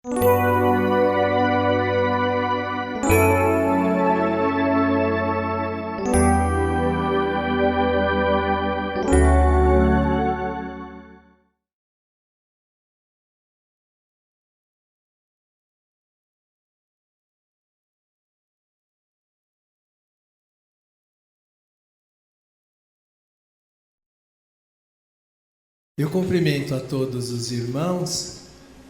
Eu cumprimento a todos os irmãos,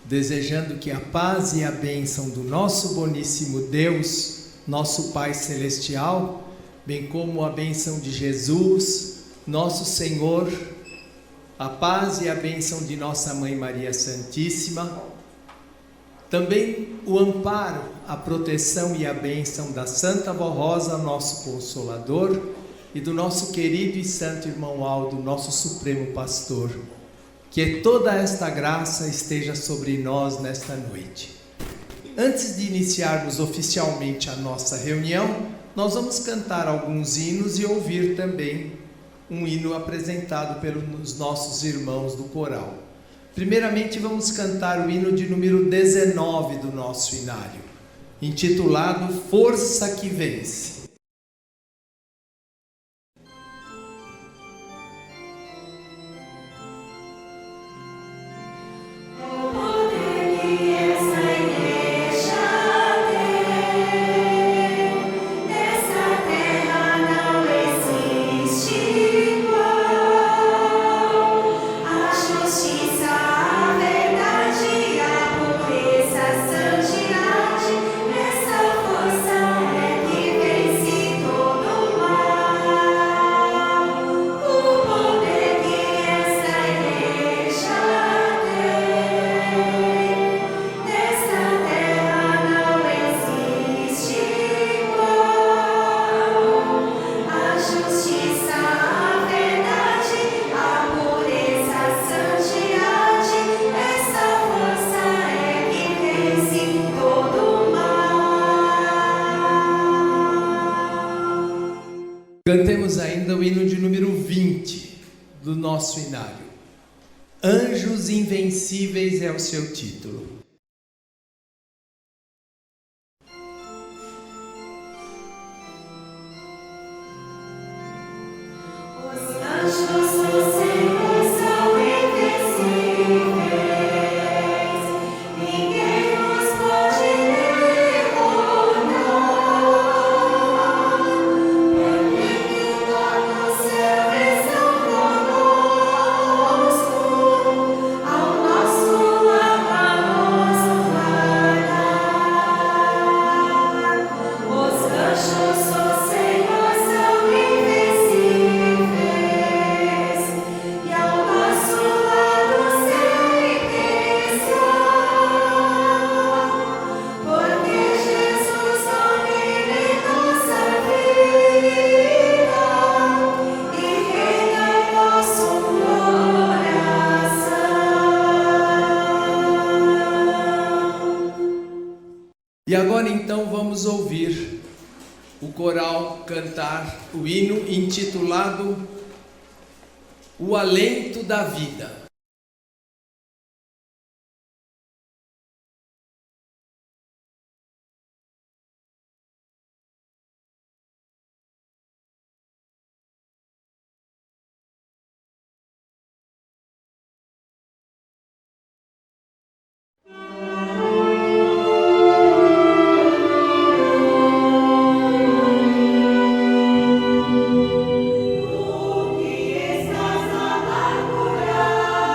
desejando que a paz e a bênção do nosso boníssimo Deus, nosso Pai Celestial, bem como a bênção de Jesus, nosso Senhor, a paz e a bênção de nossa Mãe Maria Santíssima, também o amparo, a proteção e a bênção da Santa Vó Rosa, nosso Consolador, e do nosso querido e santo irmão Aldo, nosso Supremo Pastor. Que toda esta graça esteja sobre nós nesta noite. Antes de iniciarmos oficialmente a nossa reunião, nós vamos cantar alguns hinos e ouvir também um hino apresentado pelos nossos irmãos do coral. Primeiramente vamos cantar o hino de número 19 do nosso inário, intitulado Força que Vence. Cantemos ainda o hino de número 20 do nosso inário. Anjos Invencíveis é o seu título. Os anjos do Senhor são invencíveis, ninguém os pode derrotar. E agora então vamos ouvir o coral cantar o hino intitulado O Alento da Vida. Estás amargurado.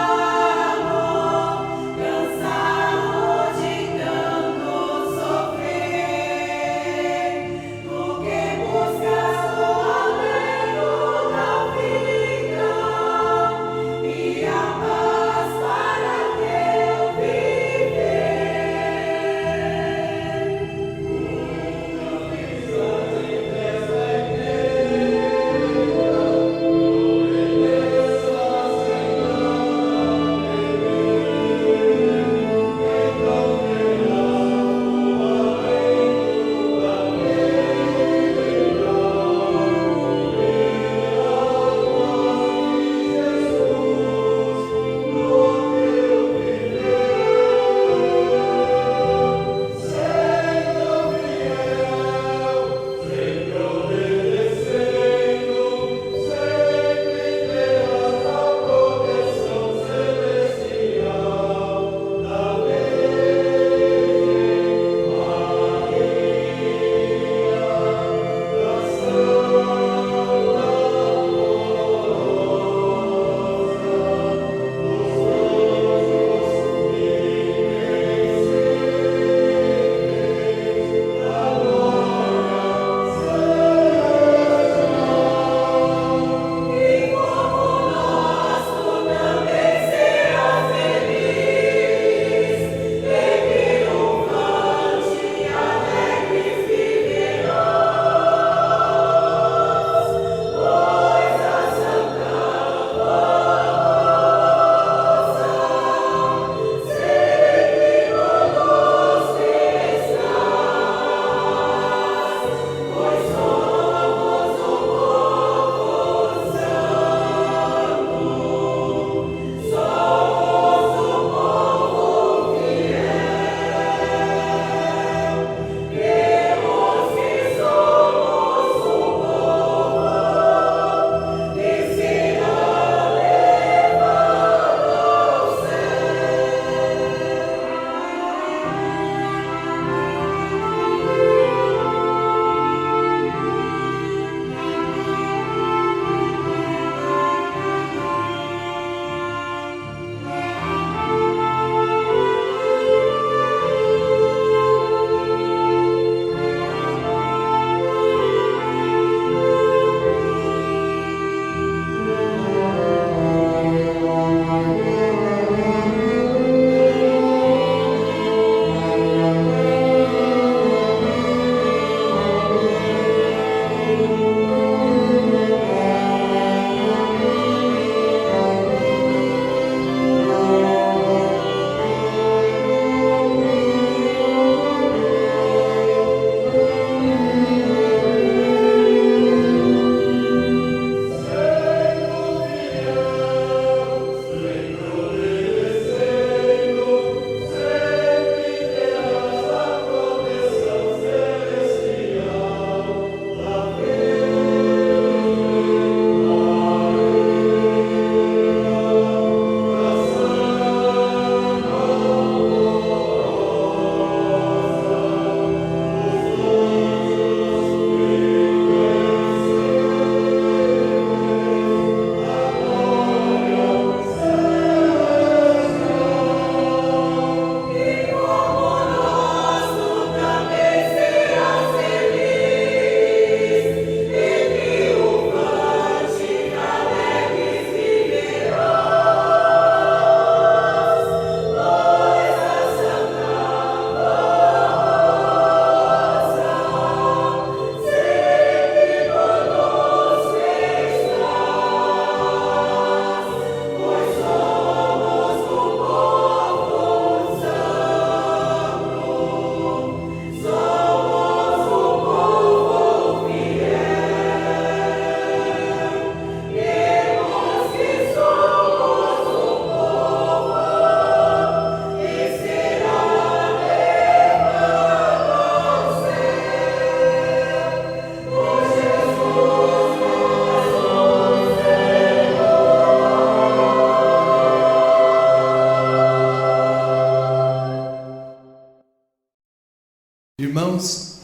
Irmãos,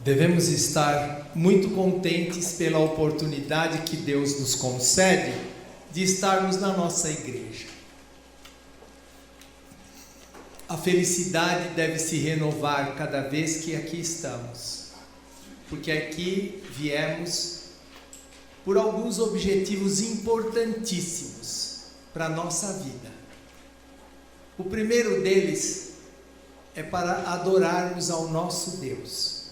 devemos estar muito contentes pela oportunidade que Deus nos concede de estarmos na nossa igreja. A felicidade deve se renovar cada vez que aqui estamos, porque aqui viemos por alguns objetivos importantíssimos para a nossa vida. O primeiro deles é para adorarmos ao nosso Deus.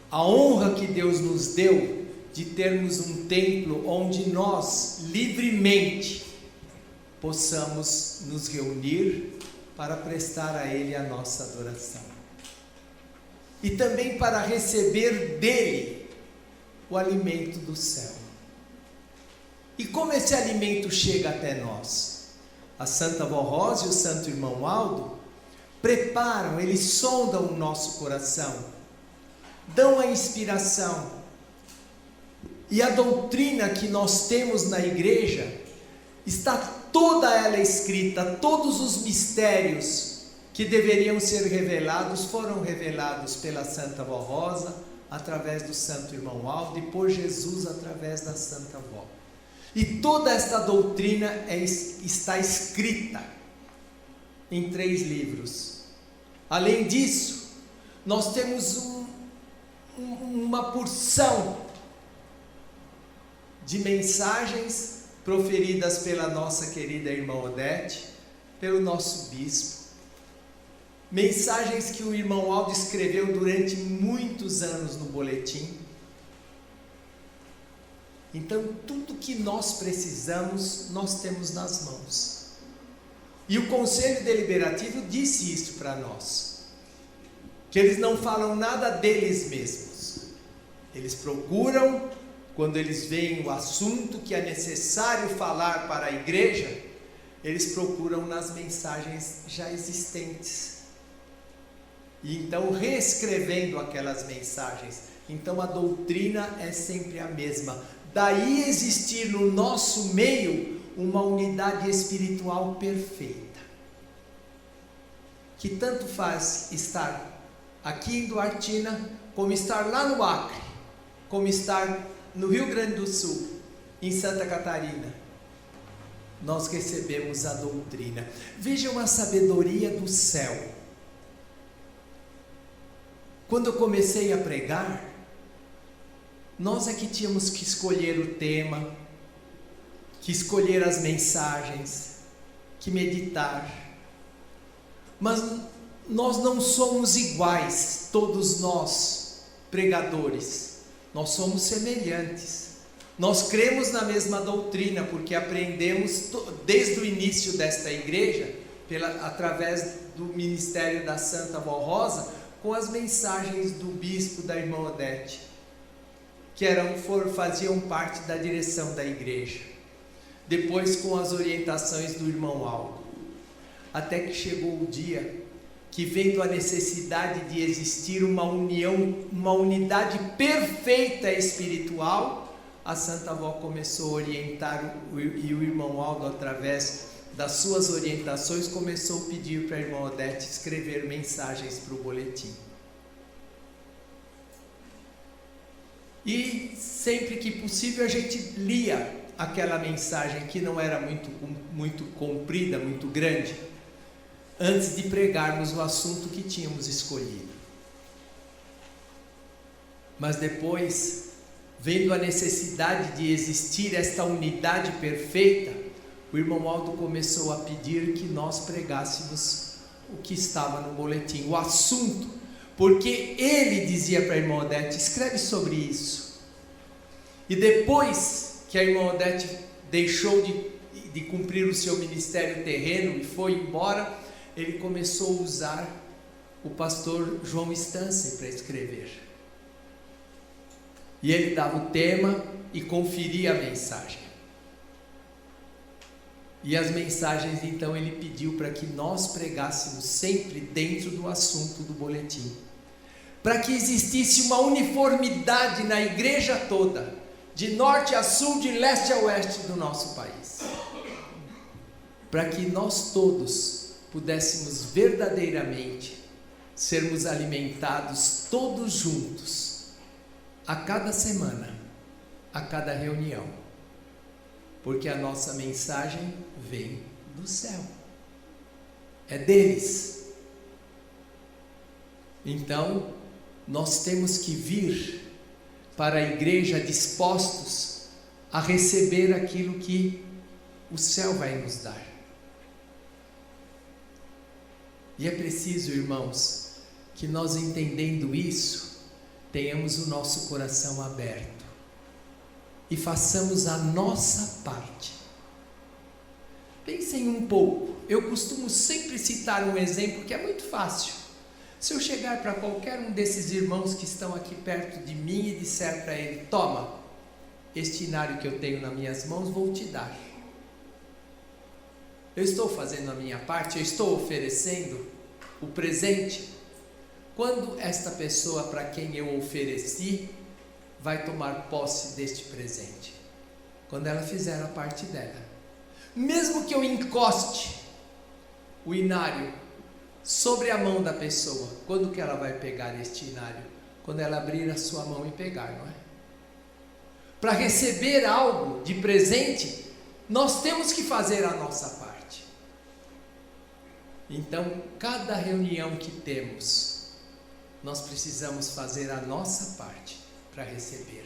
A honra que Deus nos deu de termos um templo onde nós livremente possamos nos reunir para prestar a Ele a nossa adoração. E também para receber dEle o alimento do céu. E como esse alimento chega até nós? A Santa Vó Rosa e o Santo Irmão Aldo preparam, eles sondam o nosso coração, dão a inspiração. E a doutrina que nós temos na igreja está toda ela escrita, todos os mistérios que deveriam ser revelados foram revelados pela Santa Vó Rosa, através do Santo Irmão Aldo, e por Jesus através da Santa Vó. E toda esta doutrina está escrita em 3 livros. Além disso, nós temos uma porção de mensagens proferidas pela nossa querida irmã Odete, pelo nosso bispo. Mensagens que o irmão Aldo escreveu durante muitos anos no boletim. Então, tudo que nós precisamos, nós temos nas mãos. E o Conselho Deliberativo disse isso para nós, que eles não falam nada deles mesmos. Eles procuram, quando eles veem o assunto que é necessário falar para a igreja, eles procuram nas mensagens já existentes. E então reescrevendo aquelas mensagens. Então a doutrina é sempre a mesma. Daí existir no nosso meio uma unidade espiritual perfeita, que tanto faz estar aqui em Duartina, como estar lá no Acre, como estar no Rio Grande do Sul, em Santa Catarina. Nós recebemos a doutrina. Vejam a sabedoria do céu. Quando eu comecei a pregar, nós é que tínhamos que escolher o tema, que escolher as mensagens, que meditar. Mas nós não somos iguais, todos nós, pregadores. Nós somos semelhantes. Nós cremos na mesma doutrina, porque aprendemos desde o início desta igreja, através do ministério da Santa Vó Rosa, com as mensagens do bispo, da irmã Odete, que faziam parte da direção da igreja. Depois com as orientações do irmão Aldo. Até que chegou o dia que, vendo a necessidade de existir uma união, uma unidade perfeita espiritual, a Santa Vó começou a orientar, e o irmão Aldo, através das suas orientações, começou a pedir para a irmã Odete escrever mensagens para o boletim. E sempre que possível a gente lia aquela mensagem que não era muito comprida, muito grande, antes de pregarmos o assunto que tínhamos escolhido. Mas depois, vendo a necessidade de existir esta unidade perfeita, o irmão Aldo começou a pedir que nós pregássemos o que estava no boletim, o assunto, porque ele dizia para a irmã Odete: escreve sobre isso. E depois que a irmã Odete deixou de cumprir o seu ministério terreno e foi embora, ele começou a usar o pastor João Stanley para escrever. E ele dava o tema e conferia a mensagem. E as mensagens, então, ele pediu para que nós pregássemos sempre dentro do assunto do boletim, para que existisse uma uniformidade na igreja toda, de norte a sul, de leste a oeste do nosso país, para que nós todos pudéssemos verdadeiramente sermos alimentados todos juntos, a cada semana, a cada reunião, porque a nossa mensagem vem do céu, é deles. Então, nós temos que vir para a igreja dispostos a receber aquilo que o céu vai nos dar. E é preciso, irmãos, que nós, entendendo isso, tenhamos o nosso coração aberto e façamos a nossa parte. Pensem um pouco. Eu costumo sempre citar um exemplo que é muito fácil. Se eu chegar para qualquer um desses irmãos que estão aqui perto de mim e disser para ele: toma, este inário que eu tenho nas minhas mãos, vou te dar. Eu estou fazendo a minha parte, eu estou oferecendo o presente. Quando esta pessoa para quem eu ofereci vai tomar posse deste presente? Quando ela fizer a parte dela. Mesmo que eu encoste o inário sobre a mão da pessoa, quando que ela vai pegar este inário? Quando ela abrir a sua mão e pegar, não é? Para receber algo de presente, nós temos que fazer a nossa parte. Então, cada reunião que temos, nós precisamos fazer a nossa parte para receber.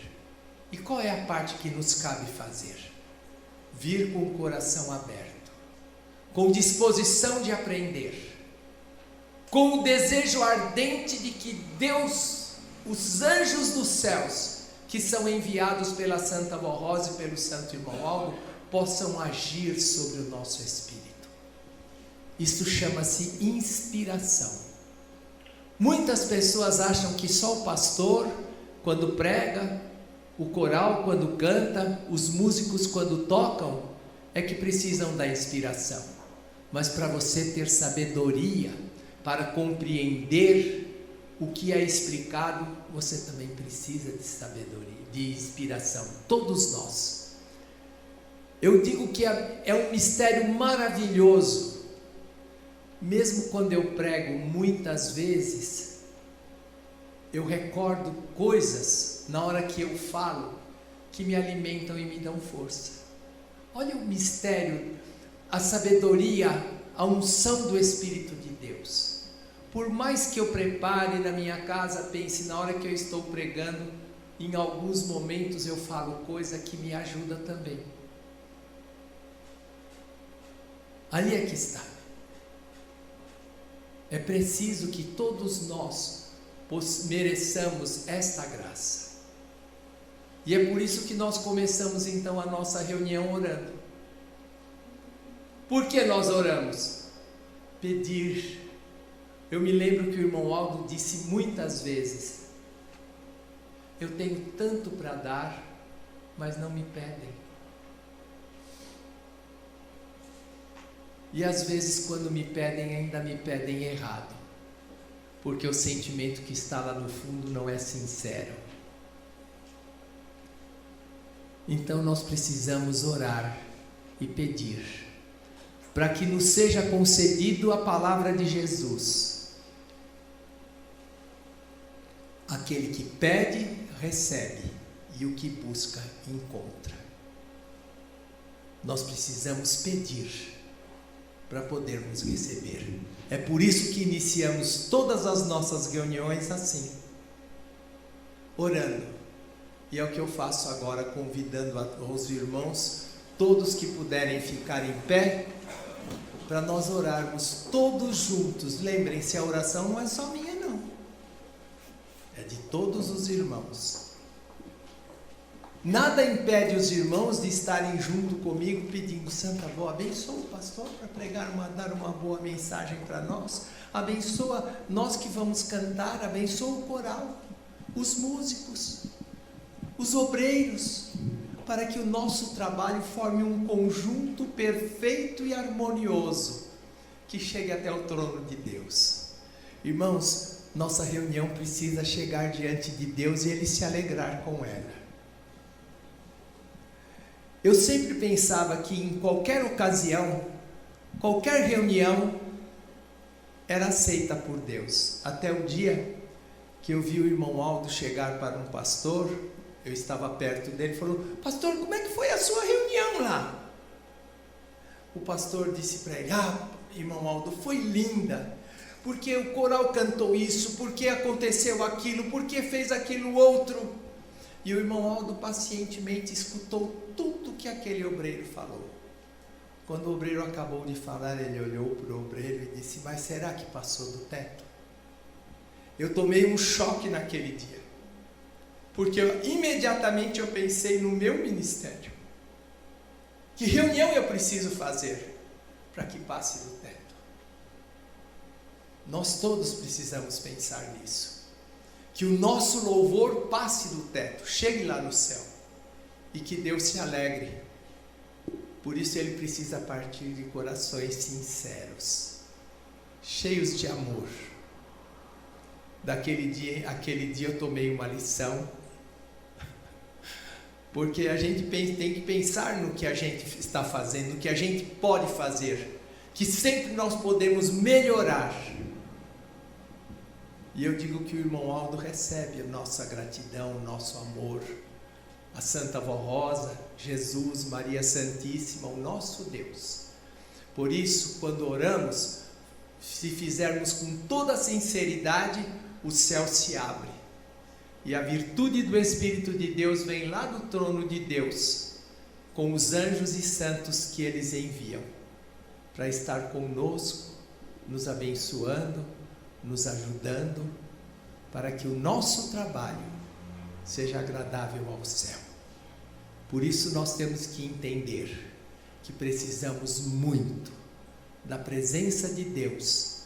E qual é a parte que nos cabe fazer? Vir com o coração aberto, com disposição de aprender, com o desejo ardente de que Deus, os anjos dos céus, que são enviados pela Santa Vó Rosa e pelo Santo Irmão Aldo, possam agir sobre o nosso espírito. Isto chama-se inspiração. Muitas pessoas acham que só o pastor, quando prega, o coral quando canta, os músicos quando tocam, é que precisam da inspiração. Mas para você ter sabedoria, para compreender o que é explicado, você também precisa de sabedoria, de inspiração. Todos nós. Eu digo que é um mistério maravilhoso. Mesmo quando eu prego, muitas vezes, eu recordo coisas na hora que eu falo, que me alimentam e me dão força. Olha o mistério, a sabedoria, a unção do Espírito de Deus. Por mais que eu prepare na minha casa, pense, na hora que eu estou pregando, em alguns momentos eu falo coisa que me ajuda também. Ali é que está. É preciso que todos nós mereçamos esta graça. E é por isso que nós começamos então a nossa reunião orando. Por que nós oramos? Pedir. Eu me lembro que o irmão Aldo disse muitas vezes: eu tenho tanto para dar, mas não me pedem. E às vezes quando me pedem, ainda me pedem errado, porque o sentimento que está lá no fundo não é sincero. Então nós precisamos orar e pedir, para que nos seja concedido a palavra de Jesus. Aquele que pede, recebe, e o que busca, encontra. Nós precisamos pedir para podermos receber. É por isso que iniciamos todas as nossas reuniões assim, orando. E é o que eu faço agora, convidando os irmãos, todos que puderem ficar em pé, para nós orarmos todos juntos. Lembrem-se, a oração não é só minha não, é de todos os irmãos. Nada impede os irmãos de estarem junto comigo pedindo: Santa Avó, abençoa o pastor para pregar, dar uma boa mensagem para nós. Abençoa nós que vamos cantar, abençoa o coral, os músicos, os obreiros, para que o nosso trabalho forme um conjunto perfeito e harmonioso, que chegue até o trono de Deus. Irmãos, nossa reunião precisa chegar diante de Deus e Ele se alegrar com ela. Eu sempre pensava que em qualquer ocasião, qualquer reunião, era aceita por Deus. Até o dia que eu vi o irmão Aldo chegar para um pastor, eu estava perto dele e falou: pastor, como é que foi a sua reunião lá? O pastor disse para ele: irmão Aldo, foi linda, porque o coral cantou isso, porque aconteceu aquilo, porque fez aquilo outro. E o irmão Aldo pacientemente escutou tudo que aquele obreiro falou. Quando o obreiro acabou de falar, ele olhou para o obreiro e disse: mas será que passou do teto? Eu tomei um choque naquele dia, porque imediatamente eu pensei no meu ministério. Que reunião eu preciso fazer para que passe do teto? Nós todos precisamos pensar nisso. Que o nosso louvor passe do teto, chegue lá no céu, e que Deus se alegre. Por isso ele precisa partir de corações sinceros, cheios de amor. Aquele dia eu tomei uma lição, porque a gente tem que pensar no que a gente está fazendo, no que a gente pode fazer, que sempre nós podemos melhorar. E eu digo que o irmão Aldo recebe a nossa gratidão, o nosso amor, a Santa Vó Rosa, Jesus, Maria Santíssima, o nosso Deus. Por isso, quando oramos, se fizermos com toda sinceridade, o céu se abre. E a virtude do Espírito de Deus vem lá do trono de Deus, com os anjos e santos que eles enviam, para estar conosco, nos abençoando, nos ajudando, para que o nosso trabalho seja agradável ao céu. Por isso nós temos que entender que precisamos muito da presença de Deus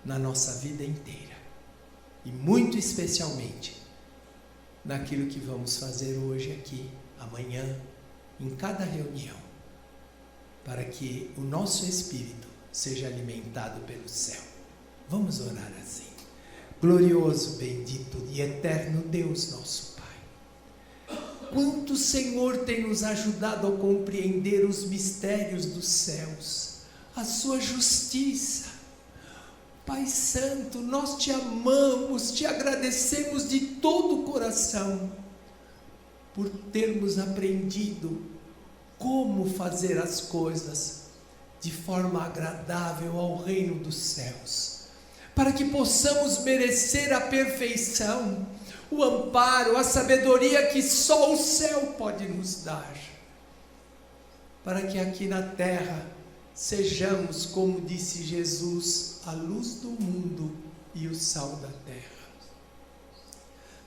na nossa vida inteira, e muito especialmente naquilo que vamos fazer hoje aqui, amanhã, em cada reunião, para que o nosso espírito seja alimentado pelo céu. Vamos orar assim. Glorioso, bendito e eterno Deus, nosso Pai, quanto o Senhor tem nos ajudado a compreender os mistérios dos céus, a sua justiça. Pai Santo, nós te amamos, te agradecemos de todo o coração por termos aprendido como fazer as coisas de forma agradável ao reino dos céus, para que possamos merecer a perfeição, o amparo, a sabedoria que só o céu pode nos dar, para que aqui na terra sejamos, como disse Jesus, a luz do mundo e o sal da terra.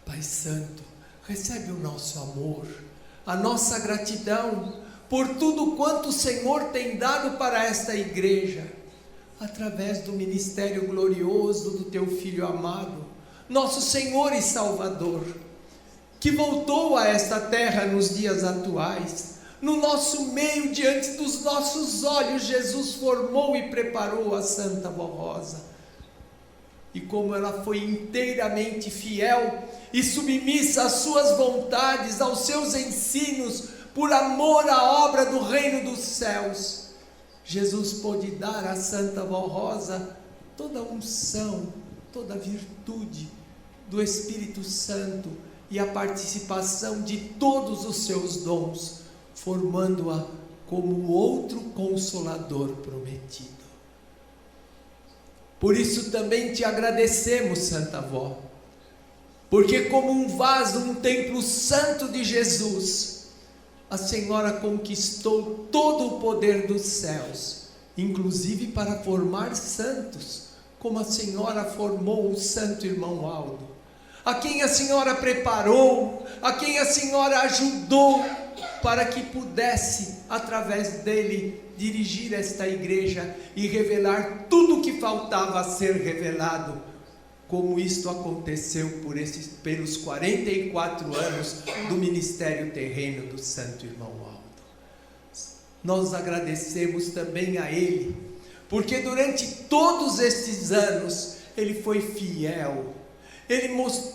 Pai Santo, recebe o nosso amor, a nossa gratidão por tudo quanto o Senhor tem dado para esta igreja, através do ministério glorioso do Teu Filho amado, nosso Senhor e Salvador, que voltou a esta terra nos dias atuais. No nosso meio, diante dos nossos olhos, Jesus formou e preparou a Santa Vó Rosa. E como ela foi inteiramente fiel e submissa às suas vontades, aos seus ensinos, por amor à obra do reino dos céus, Jesus pôde dar à Santa Vó Rosa toda a unção, toda a virtude do Espírito Santo e a participação de todos os seus dons, formando-a como o outro Consolador prometido. Por isso também te agradecemos, Santa Vó, porque como um vaso, um templo santo de Jesus, a Senhora conquistou todo o poder dos céus, inclusive para formar santos, como a Senhora formou o santo irmão Aldo, a quem a Senhora preparou, a quem a Senhora ajudou, para que pudesse, através dele, dirigir esta igreja e revelar tudo o que faltava a ser revelado, como isto aconteceu pelos 44 anos do ministério terreno do Santo Irmão Aldo. Nós agradecemos também a ele, porque durante todos estes anos, ele foi fiel, ele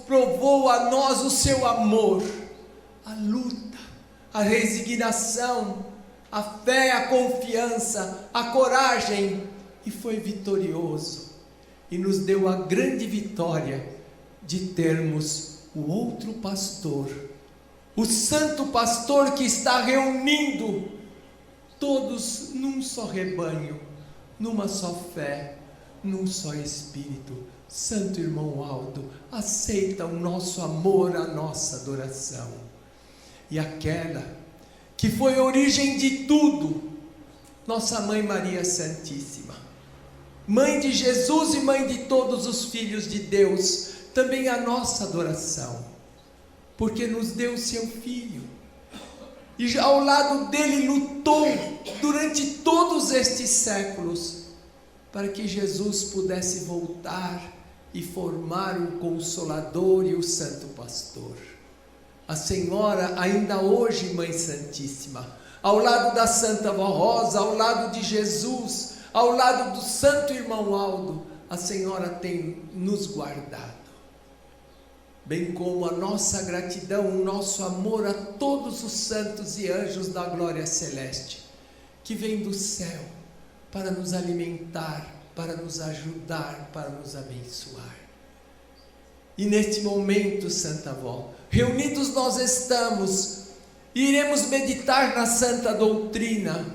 provou a nós o seu amor, a luta, a resignação, a fé, a confiança, a coragem, e foi vitorioso. e nos deu a grande vitória de termos o outro pastor, o santo pastor que está reunindo todos num só rebanho, numa só fé, num só espírito. Santo irmão Aldo, aceita o nosso amor, a nossa adoração. E aquela que foi a origem de tudo, nossa Mãe Maria Santíssima, Mãe de Jesus e Mãe de todos os filhos de Deus, também a nossa adoração, porque nos deu seu Filho, e ao lado dele lutou durante todos estes séculos, para que Jesus pudesse voltar e formar o Consolador e o Santo Pastor. A Senhora, ainda hoje, Mãe Santíssima, ao lado da Santa Vó Rosa, ao lado de Jesus, ao lado do Santo Irmão Aldo, a Senhora tem nos guardado. Bem como a nossa gratidão, o nosso amor a todos os santos e anjos da glória celeste, que vêm do céu para nos alimentar, para nos ajudar, para nos abençoar. E neste momento, Santa Avó, reunidos nós estamos, e iremos meditar na Santa Doutrina.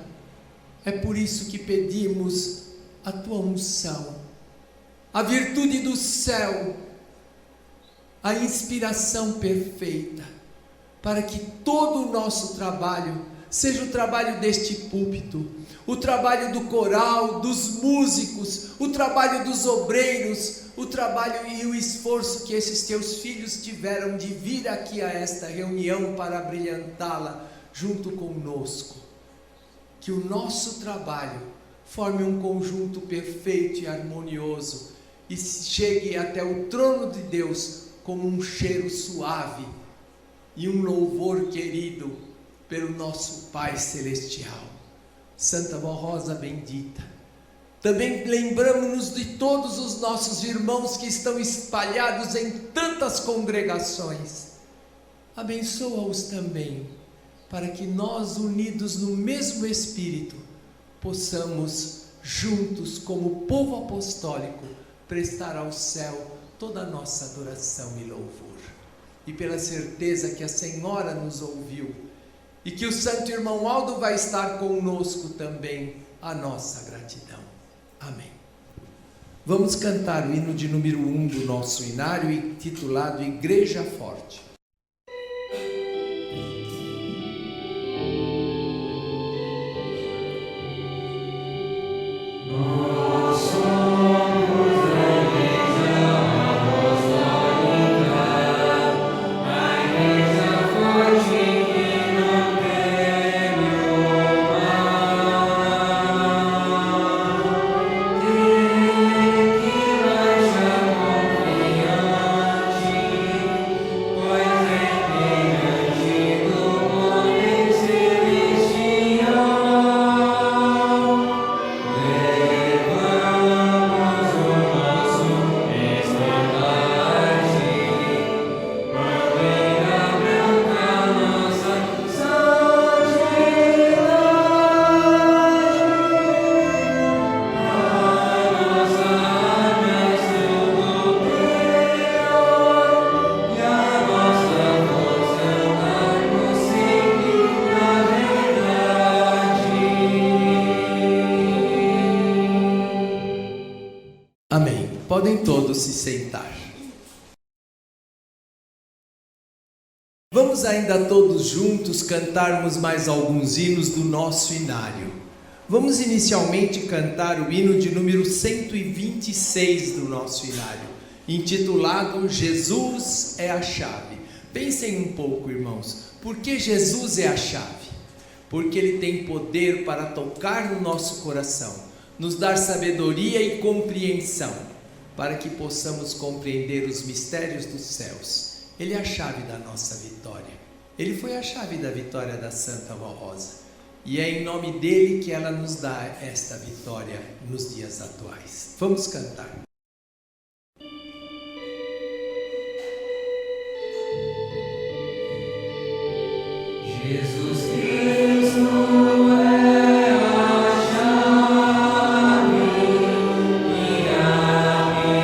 É por isso que pedimos a tua unção, a virtude do céu, a inspiração perfeita, para que todo o nosso trabalho, seja o trabalho deste púlpito, o trabalho do coral, dos músicos, o trabalho dos obreiros, o trabalho e o esforço que esses teus filhos tiveram de vir aqui a esta reunião para brilhantá-la junto conosco, que o nosso trabalho forme um conjunto perfeito e harmonioso e chegue até o trono de Deus como um cheiro suave e um louvor querido pelo nosso Pai Celestial. Santa Vó Rosa bendita, também lembramos-nos de todos os nossos irmãos que estão espalhados em tantas congregações. Abençoa-os também, para que nós, unidos no mesmo Espírito, possamos juntos, como povo apostólico, prestar ao céu toda a nossa adoração e louvor. E pela certeza que a Senhora nos ouviu, e que o Santo Irmão Aldo vai estar conosco também, a nossa gratidão. Amém. Vamos cantar o hino de número 1 do nosso inário, intitulado Igreja Forte. Podem todos se sentar. Vamos ainda todos juntos cantarmos mais alguns hinos do nosso inário. Vamos inicialmente cantar o hino de número 126 do nosso inário, intitulado Jesus é a chave. Pensem um pouco, irmãos, por que Jesus é a chave? Porque Ele tem poder para tocar no nosso coração, nos dar sabedoria e compreensão, para que possamos compreender os mistérios dos céus. Ele é a chave da nossa vitória. Ele foi a chave da vitória da Santa Vó Rosa. E é em nome dele que ela nos dá esta vitória nos dias atuais. Vamos cantar. Jesus Cristo é a chave, e a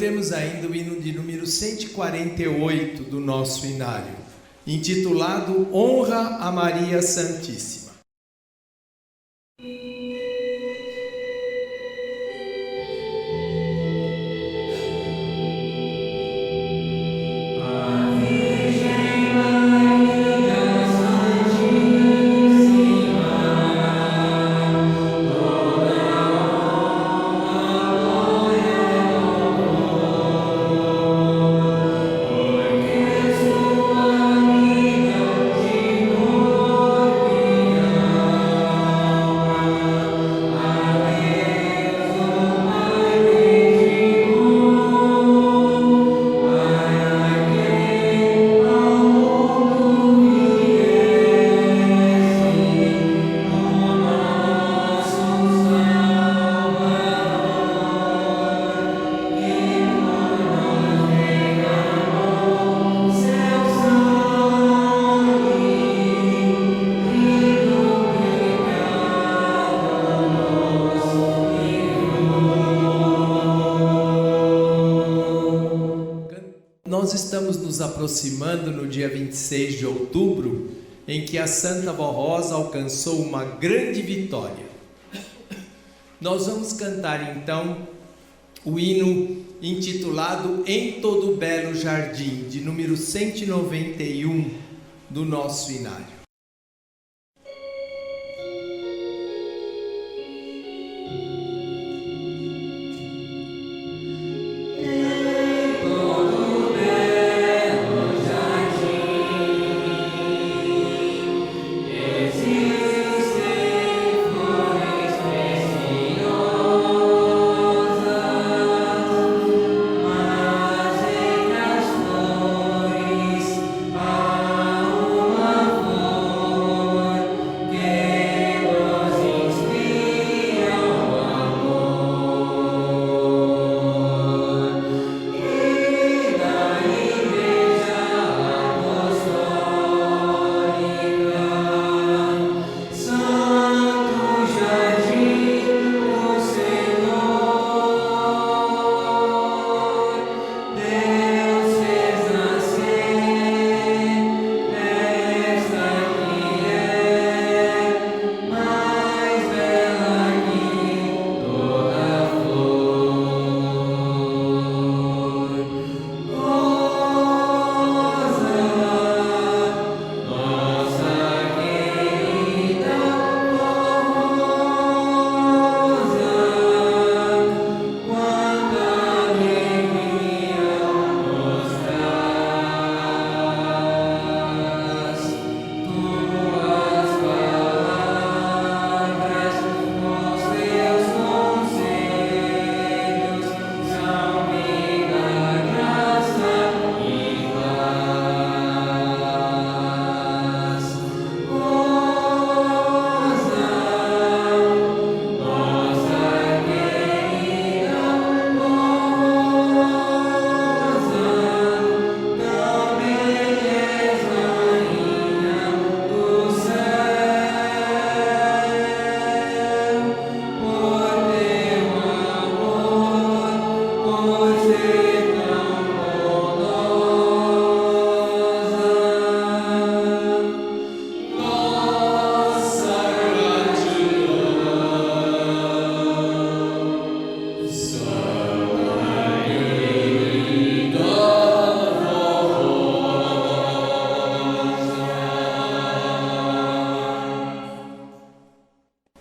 Cantemos ainda o hino de número 148 do nosso inário, intitulado Honra a Maria Santíssima. Nós estamos nos aproximando no dia 26 de outubro, em que a Santa Vó Rosa alcançou uma grande vitória. Nós vamos cantar então o hino intitulado Em Todo Belo Jardim, de número 191 do nosso inário.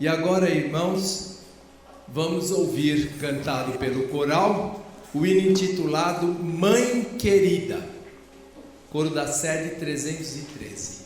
E agora, irmãos, vamos ouvir, cantado pelo coral, o hino intitulado Mãe Querida, coro da sede 313.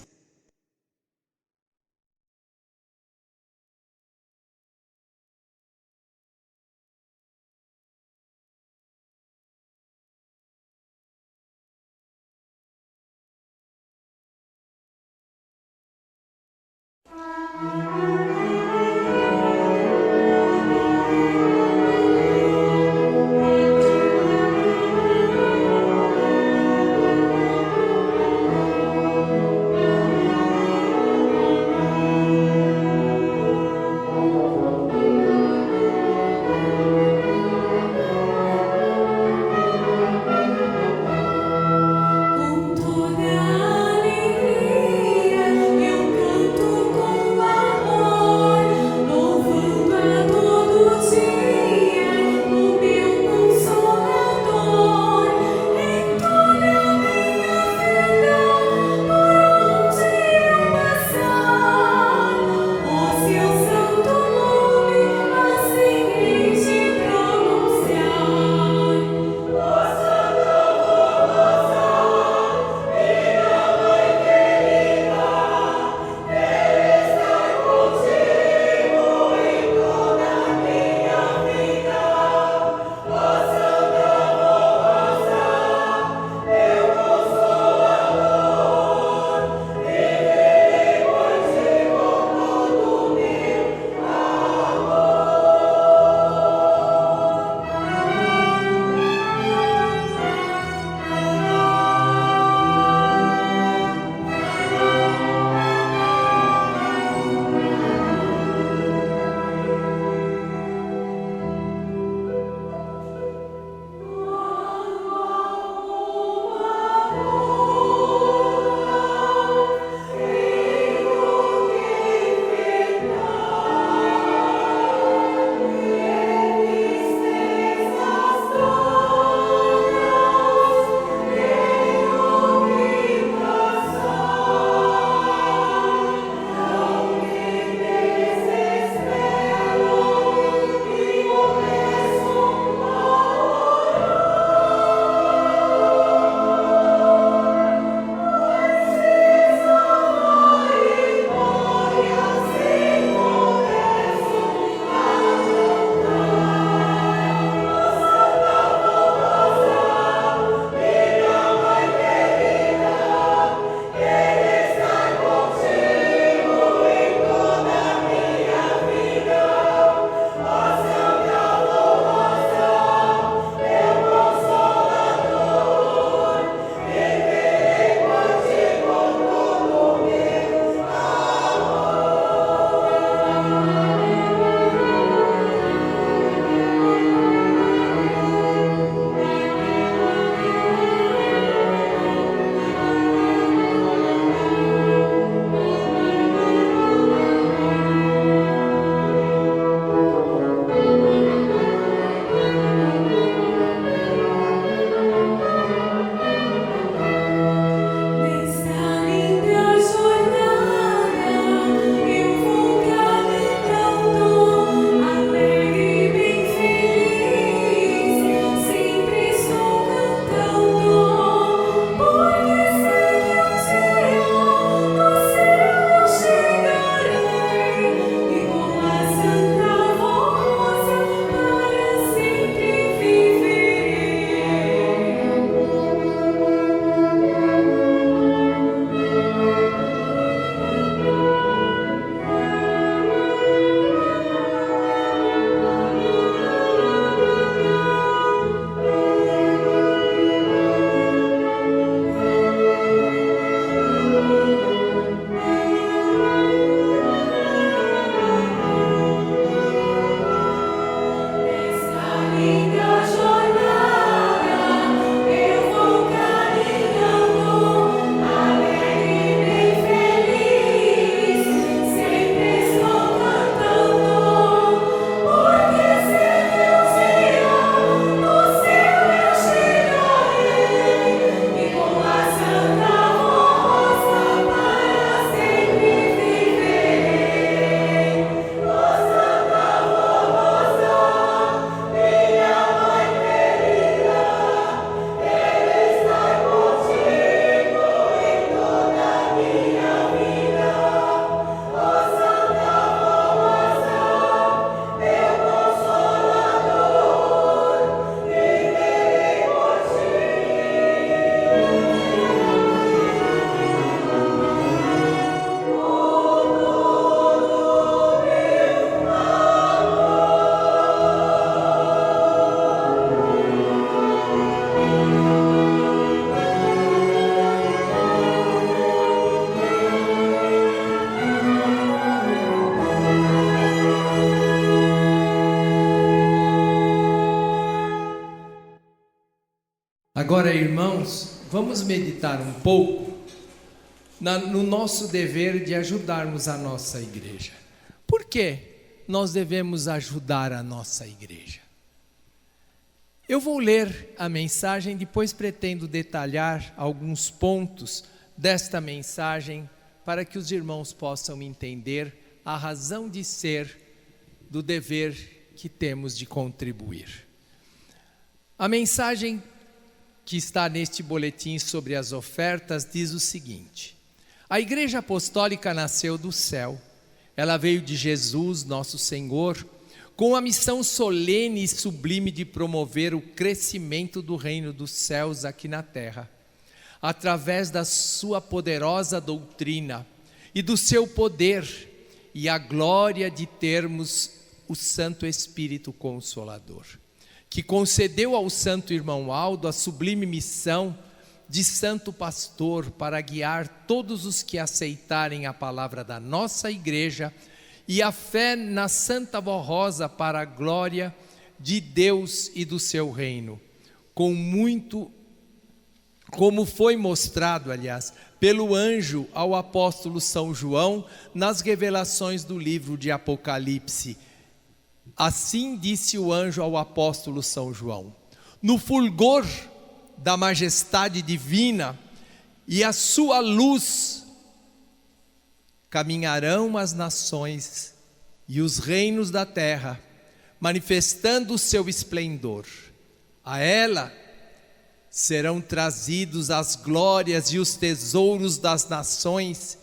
Agora, irmãos, vamos meditar um pouco no nosso dever de ajudarmos a nossa igreja. Por que nós devemos ajudar a nossa igreja? Eu vou ler a mensagem, depois pretendo detalhar alguns pontos desta mensagem para que os irmãos possam entender a razão de ser do dever que temos de contribuir. A mensagem que está neste boletim sobre as ofertas diz o seguinte: a Igreja Apostólica nasceu do céu, ela veio de Jesus, nosso Senhor, com a missão solene e sublime de promover o crescimento do reino dos céus aqui na terra, através da sua poderosa doutrina e do seu poder e a glória de termos o Santo Espírito Consolador, que concedeu ao Santo Irmão Aldo a sublime missão de santo pastor para guiar todos os que aceitarem a palavra da nossa igreja e a fé na Santa Vó Rosa para a glória de Deus e do seu reino, como foi mostrado, aliás, pelo anjo ao apóstolo São João nas revelações do livro de Apocalipse. Assim disse o anjo ao apóstolo São João: no fulgor da majestade divina e a sua luz caminharão as nações e os reinos da terra, manifestando o seu esplendor. A ela serão trazidos as glórias e os tesouros das nações,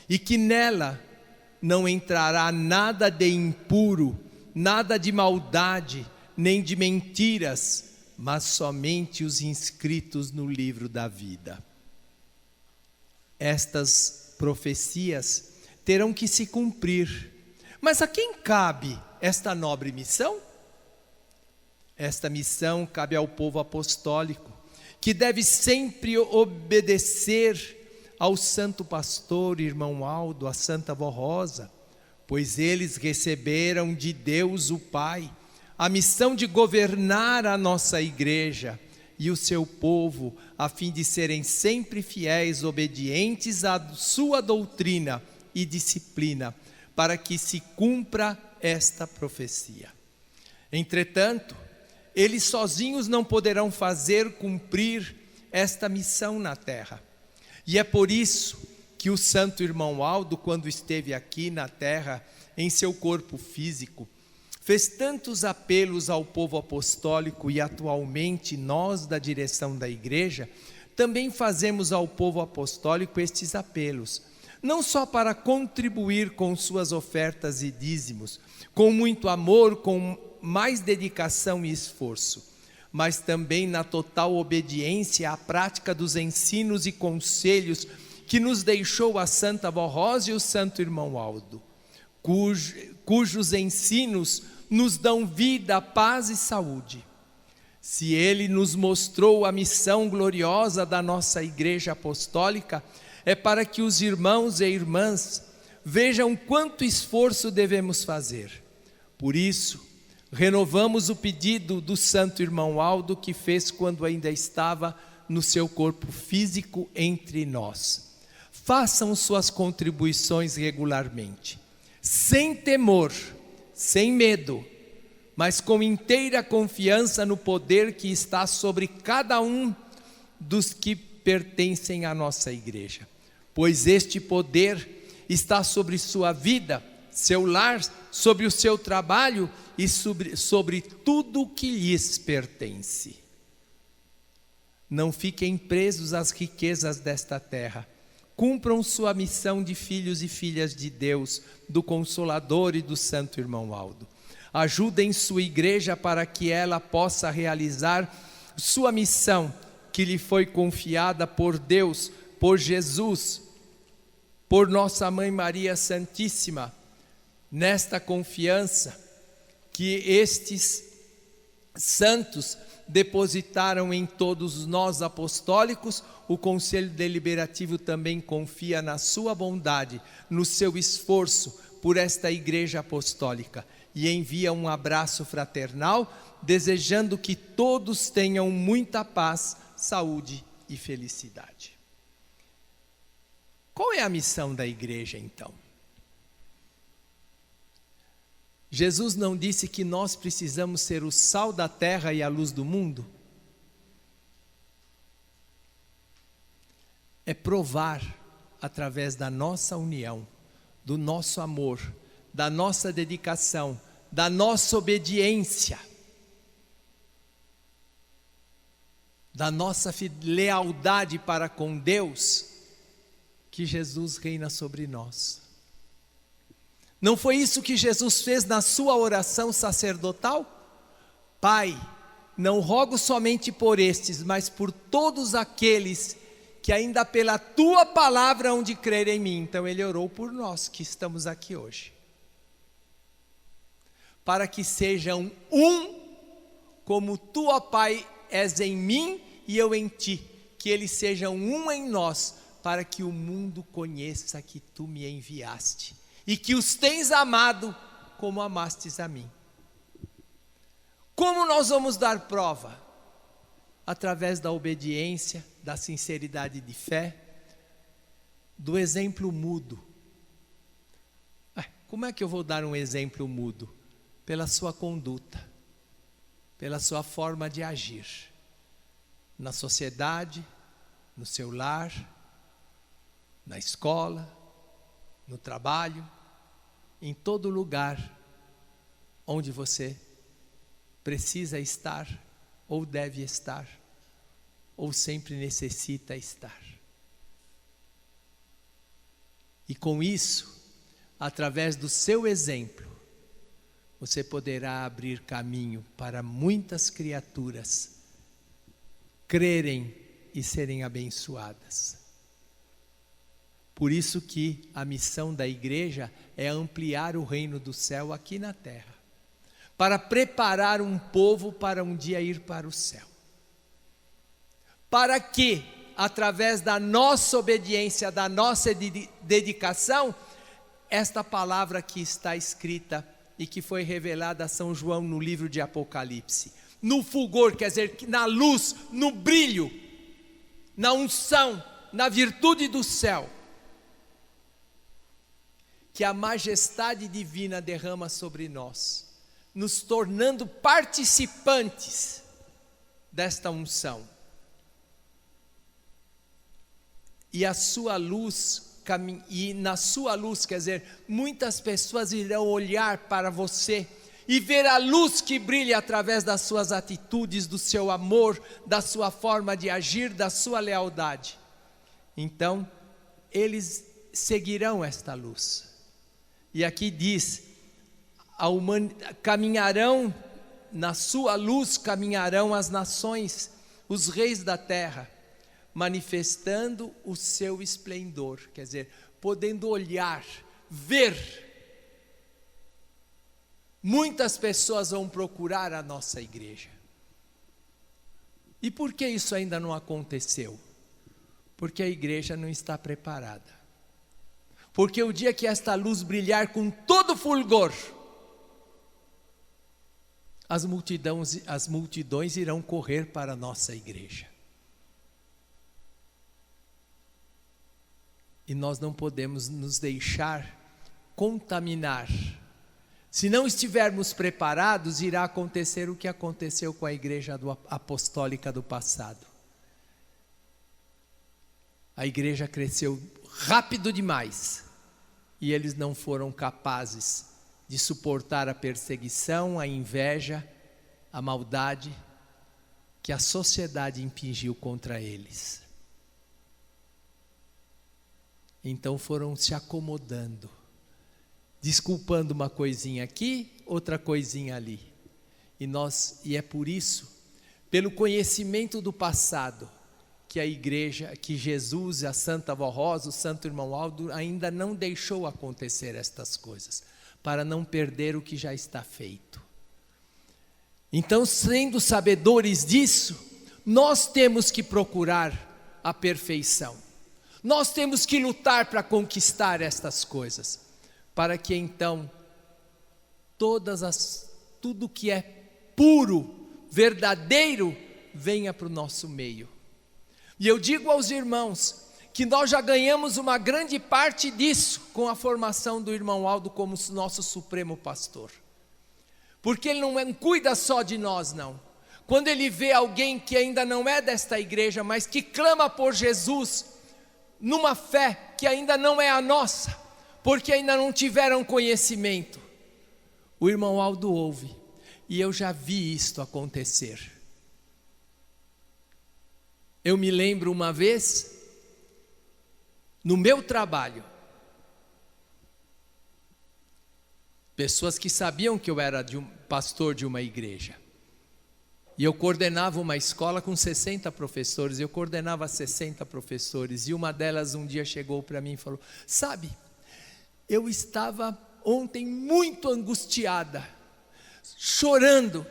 e que nela não entrará nada de impuro, nada de maldade, nem de mentiras, mas somente os inscritos no livro da vida. Estas profecias terão que se cumprir. Mas a quem cabe esta nobre missão? Esta missão cabe ao povo apostólico, que deve sempre obedecer ao santo pastor, irmão Aldo, a Santa Vó Rosa, pois eles receberam de Deus o Pai a missão de governar a nossa igreja e o seu povo, a fim de serem sempre fiéis, obedientes à sua doutrina e disciplina, para que se cumpra esta profecia. Entretanto, eles sozinhos não poderão fazer cumprir esta missão na terra. E é por isso que o santo irmão Aldo, quando esteve aqui na terra, em seu corpo físico, fez tantos apelos ao povo apostólico, e atualmente nós da direção da igreja também fazemos ao povo apostólico estes apelos, não só para contribuir com suas ofertas e dízimos, com muito amor, com mais dedicação e esforço, mas também na total obediência à prática dos ensinos e conselhos que nos deixou a Santa Vó Rosa e o Santo Irmão Aldo, cujos ensinos nos dão vida, paz e saúde. Se ele nos mostrou a missão gloriosa da nossa Igreja Apostólica, é para que os irmãos e irmãs vejam quanto esforço devemos fazer. Por isso, renovamos o pedido do Santo Irmão Aldo, que fez quando ainda estava no seu corpo físico entre nós. Façam suas contribuições regularmente, sem temor, sem medo, mas com inteira confiança no poder que está sobre cada um dos que pertencem à nossa igreja, pois este poder está sobre sua vida, seu lar, sobre o seu trabalho e sobre tudo o que lhes pertence. Não fiquem presos às riquezas desta terra. Cumpram sua missão de filhos e filhas de Deus, do Consolador e do Santo Irmão Aldo. Ajudem sua igreja para que ela possa realizar sua missão que lhe foi confiada por Deus, por Jesus, por nossa Mãe Maria Santíssima, nesta confiança que estes santos depositaram em todos nós apostólicos. O Conselho Deliberativo também confia na sua bondade, no seu esforço por esta Igreja Apostólica, e envia um abraço fraternal, desejando que todos tenham muita paz, saúde e felicidade. Qual é a missão da igreja, então? Jesus não disse que nós precisamos ser o sal da terra e a luz do mundo? É provar, através da nossa união, do nosso amor, da nossa dedicação, da nossa obediência, da nossa lealdade para com Deus, que Jesus reina sobre nós. Não foi isso que Jesus fez na sua oração sacerdotal? Pai, não rogo somente por estes, mas por todos aqueles que ainda pela tua palavra hão de crer em mim. Então ele orou por nós que estamos aqui hoje. Para que sejam um, como tu, ó Pai, és em mim e eu em ti. Que eles sejam um em nós, para que o mundo conheça que tu me enviaste. E que os tens amado como amastes a mim. Como nós vamos dar prova? Através da obediência, da sinceridade de fé, do exemplo mudo. Como é que eu vou dar um exemplo mudo? Pela sua conduta, pela sua forma de agir, na sociedade, no seu lar, na escola, no trabalho, em todo lugar onde você precisa estar, ou deve estar, ou sempre necessita estar. E com isso, através do seu exemplo, você poderá abrir caminho para muitas criaturas crerem e serem abençoadas. Por isso que a missão da igreja é ampliar o reino do céu aqui na terra, para preparar um povo para um dia ir para o céu. Para que, através da nossa obediência, da nossa dedicação, esta palavra que está escrita e que foi revelada a São João no livro de Apocalipse, no fulgor, quer dizer, na luz, no brilho, na unção, na virtude do céu, que a majestade divina derrama sobre nós, nos tornando participantes desta unção. E a sua luz, e na sua luz, quer dizer, muitas pessoas irão olhar para você e ver a luz que brilha através das suas atitudes, do seu amor, da sua forma de agir, da sua lealdade. Então, eles seguirão esta luz. E aqui diz, caminharão, na sua luz caminharão as nações, os reis da terra, manifestando o seu esplendor, quer dizer, podendo olhar, ver. Muitas pessoas vão procurar a nossa igreja. E por que isso ainda não aconteceu? Porque a igreja não está preparada. Porque o dia que esta luz brilhar com todo fulgor, as multidões irão correr para a nossa igreja. E nós não podemos nos deixar contaminar. Se não estivermos preparados, irá acontecer o que aconteceu com a igreja apostólica do passado. A igreja cresceu rápido demais e eles não foram capazes de suportar a perseguição, a inveja, a maldade que a sociedade impingiu contra eles. Então foram se acomodando, desculpando uma coisinha aqui, outra coisinha ali. E é por isso, pelo conhecimento do passado, que a igreja, que Jesus, a Santa Vó Rosa, o Santo Irmão Aldo ainda não deixou acontecer estas coisas, para não perder o que já está feito. Então, sendo sabedores disso, nós temos que procurar a perfeição. Nós temos que lutar para conquistar estas coisas, para que então tudo que é puro, verdadeiro, venha para o nosso meio. E eu digo aos irmãos que nós já ganhamos uma grande parte disso com a formação do irmão Aldo como nosso supremo pastor. Porque ele não cuida só de nós, não. Quando ele vê alguém que ainda não é desta igreja, mas que clama por Jesus, numa fé que ainda não é a nossa, porque ainda não tiveram conhecimento, o irmão Aldo ouve, e eu já vi isto acontecer. Eu me lembro uma vez, no meu trabalho, pessoas que sabiam que eu era pastor de uma igreja, e eu coordenava uma escola com 60 professores, eu coordenava 60 professores, e uma delas um dia chegou para mim e falou: sabe, eu estava ontem muito angustiada, chorando,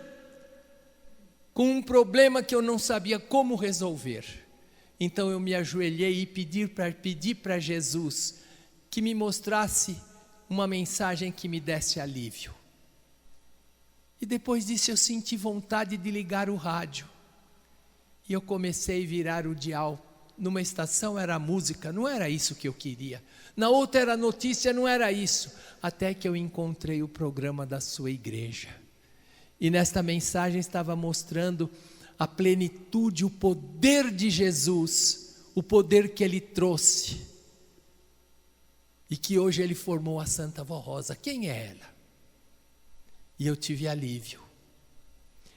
com um problema que eu não sabia como resolver. Então eu me ajoelhei e pedi para Jesus que me mostrasse uma mensagem que me desse alívio. E depois disso eu senti vontade de ligar o rádio. E eu comecei a virar o dial. Numa estação era música, não era isso que eu queria. Na outra era notícia, não era isso. Até que eu encontrei o programa da sua igreja. E nesta mensagem estava mostrando a plenitude, o poder de Jesus, o poder que Ele trouxe. E que hoje Ele formou a Santa Vó Rosa. Quem é ela? E eu tive alívio.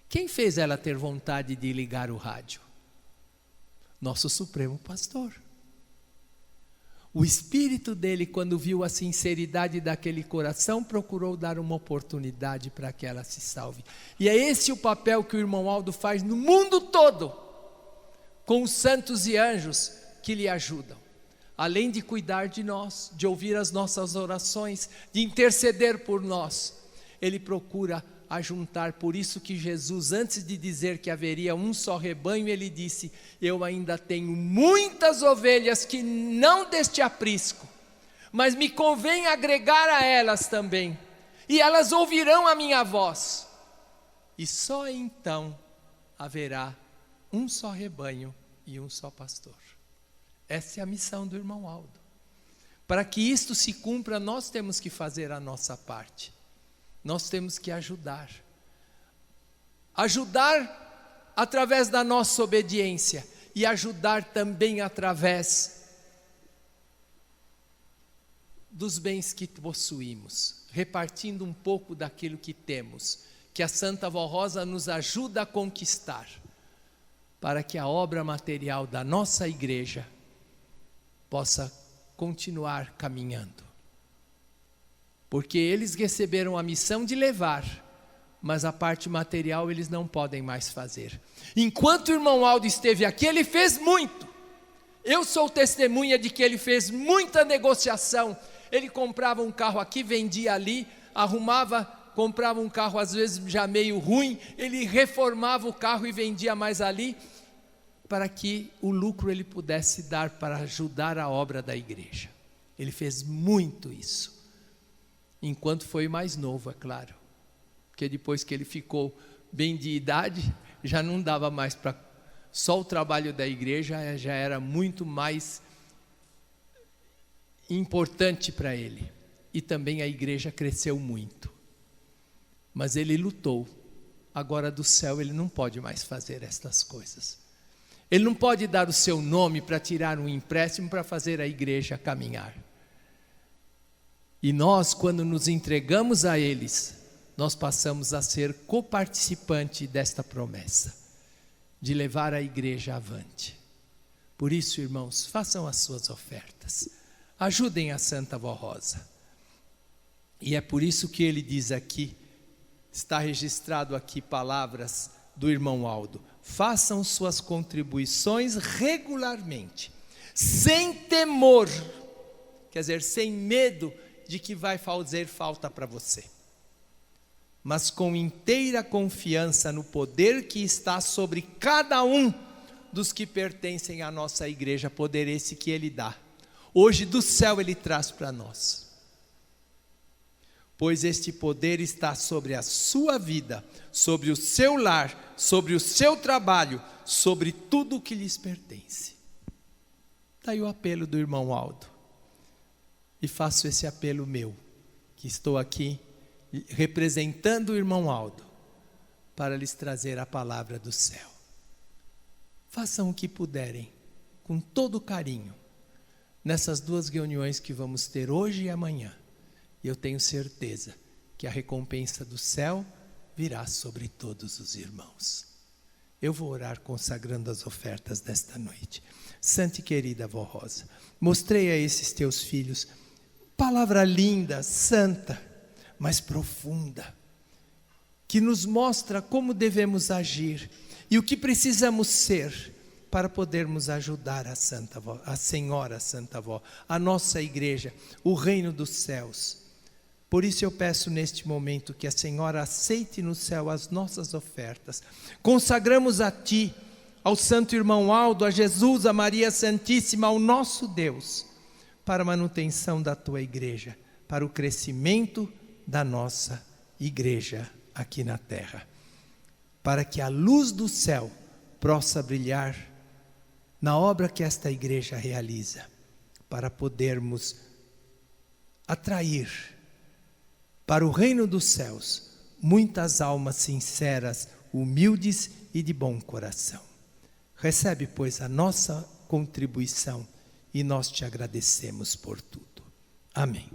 Quem fez ela ter vontade de ligar o rádio? Nosso Supremo Pastor. O espírito dele, quando viu a sinceridade daquele coração, procurou dar uma oportunidade para que ela se salve. E é esse o papel que o irmão Aldo faz no mundo todo, com os santos e anjos que lhe ajudam. Além de cuidar de nós, de ouvir as nossas orações, de interceder por nós, ele procura ajuntar. Por isso que Jesus, antes de dizer que haveria um só rebanho, ele disse: eu ainda tenho muitas ovelhas que não deste aprisco, mas me convém agregar a elas também, e elas ouvirão a minha voz, e só então haverá um só rebanho e um só pastor. Essa é a missão do irmão Aldo. Para que isto se cumpra, nós temos que fazer a nossa parte. Nós temos que ajudar. Ajudar através da nossa obediência e ajudar também através dos bens que possuímos, repartindo um pouco daquilo que temos, que a Santa Vó Rosa nos ajuda a conquistar, para que a obra material da nossa igreja possa continuar caminhando. Porque eles receberam a missão de levar, mas a parte material eles não podem mais fazer. Enquanto o irmão Aldo esteve aqui, ele fez muito. Eu sou testemunha de que ele fez muita negociação. Ele comprava um carro aqui, vendia ali, arrumava, comprava um carro às vezes já meio ruim, ele reformava o carro e vendia mais ali, para que o lucro ele pudesse dar para ajudar a obra da igreja. Ele fez muito isso. Enquanto foi mais novo, é claro. Porque depois que ele ficou bem de idade, já não dava mais para... Só o trabalho da igreja já era muito mais importante para ele. E também a igreja cresceu muito. Mas ele lutou. Agora do céu ele não pode mais fazer estas coisas. Ele não pode dar o seu nome para tirar um empréstimo para fazer a igreja caminhar. E nós, quando nos entregamos a eles, nós passamos a ser coparticipante desta promessa, de levar a igreja avante. Por isso, irmãos, façam as suas ofertas, ajudem a Santa Vó Rosa. E é por isso que ele diz aqui, está registrado aqui palavras do irmão Aldo: façam suas contribuições regularmente, sem temor, quer dizer, sem medo de que vai fazer falta para você, mas com inteira confiança no poder que está sobre cada um dos que pertencem à nossa igreja, poder esse que Ele dá. Hoje do céu Ele traz para nós. Pois este poder está sobre a sua vida, sobre o seu lar, sobre o seu trabalho, sobre tudo o que lhes pertence. Daí o apelo do irmão Aldo. E faço esse apelo meu, que estou aqui representando o irmão Aldo, para lhes trazer a palavra do céu. Façam o que puderem, com todo carinho, nessas 2 reuniões que vamos ter hoje e amanhã. E eu tenho certeza que a recompensa do céu virá sobre todos os irmãos. Eu vou orar consagrando as ofertas desta noite. Santa e querida avó Rosa, mostrei a esses teus filhos palavra linda, santa, mas profunda, que nos mostra como devemos agir e o que precisamos ser para podermos ajudar a Santa Avó, a Senhora Santa Avó, a nossa igreja, o reino dos céus. Por isso eu peço neste momento que a Senhora aceite no céu as nossas ofertas. Consagramos a Ti, ao Santo Irmão Aldo, a Jesus, a Maria Santíssima, ao nosso Deus, para a manutenção da Tua igreja, para o crescimento da nossa igreja aqui na terra, para que a luz do céu possa brilhar na obra que esta igreja realiza, para podermos atrair para o reino dos céus muitas almas sinceras, humildes e de bom coração. Recebe, pois, a nossa contribuição e nós te agradecemos por tudo. Amém.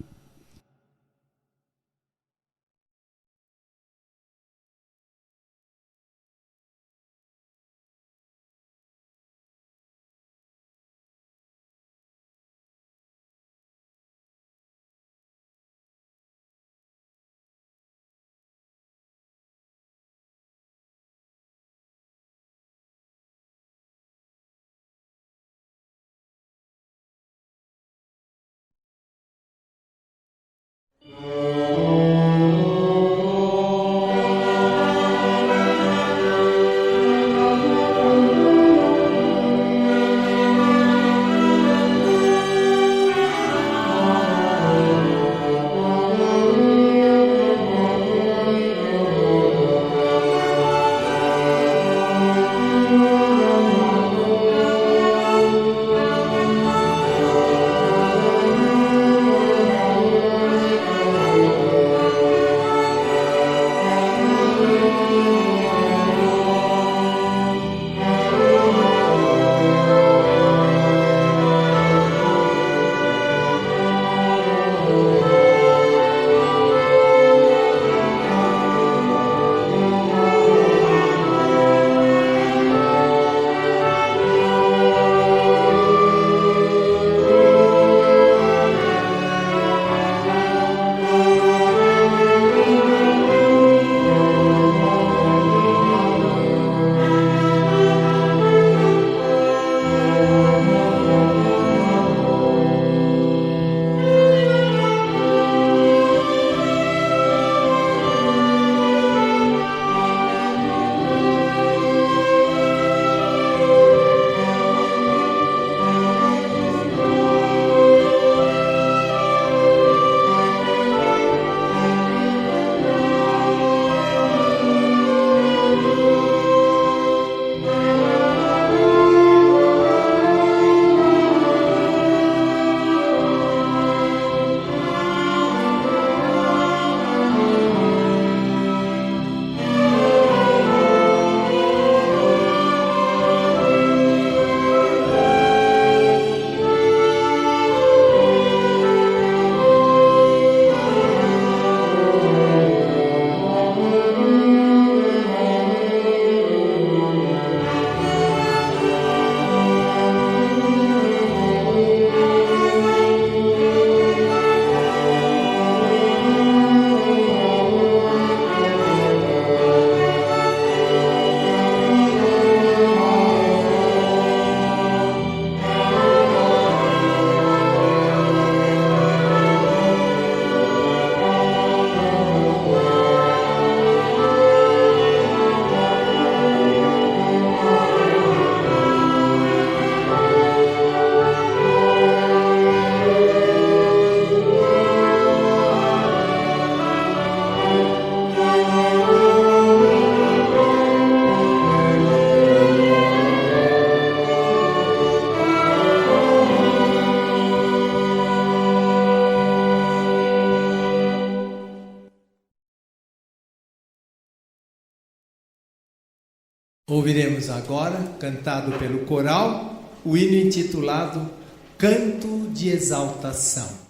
Ouviremos agora, cantado pelo coral, o hino intitulado Canto de Exaltação.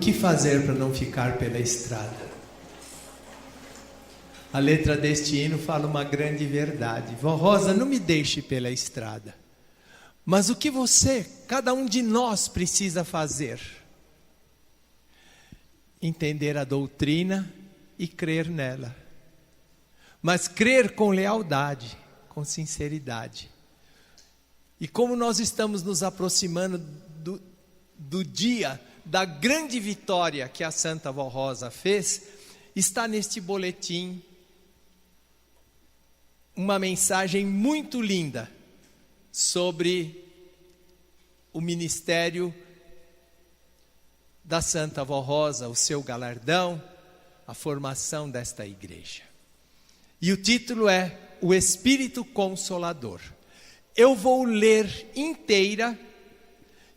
que fazer para não ficar pela estrada? A letra deste hino fala uma grande verdade. Vó Rosa, não me deixe pela estrada. Mas o que você, cada um de nós precisa fazer? Entender a doutrina e crer nela. Mas crer com lealdade, com sinceridade. E como nós estamos nos aproximando do dia da grande vitória que a Santa Vó Rosa fez, está neste boletim uma mensagem muito linda sobre o ministério da Santa Vó Rosa, o seu galardão, a formação desta igreja. E o título é O Espírito Consolador. Eu vou ler inteira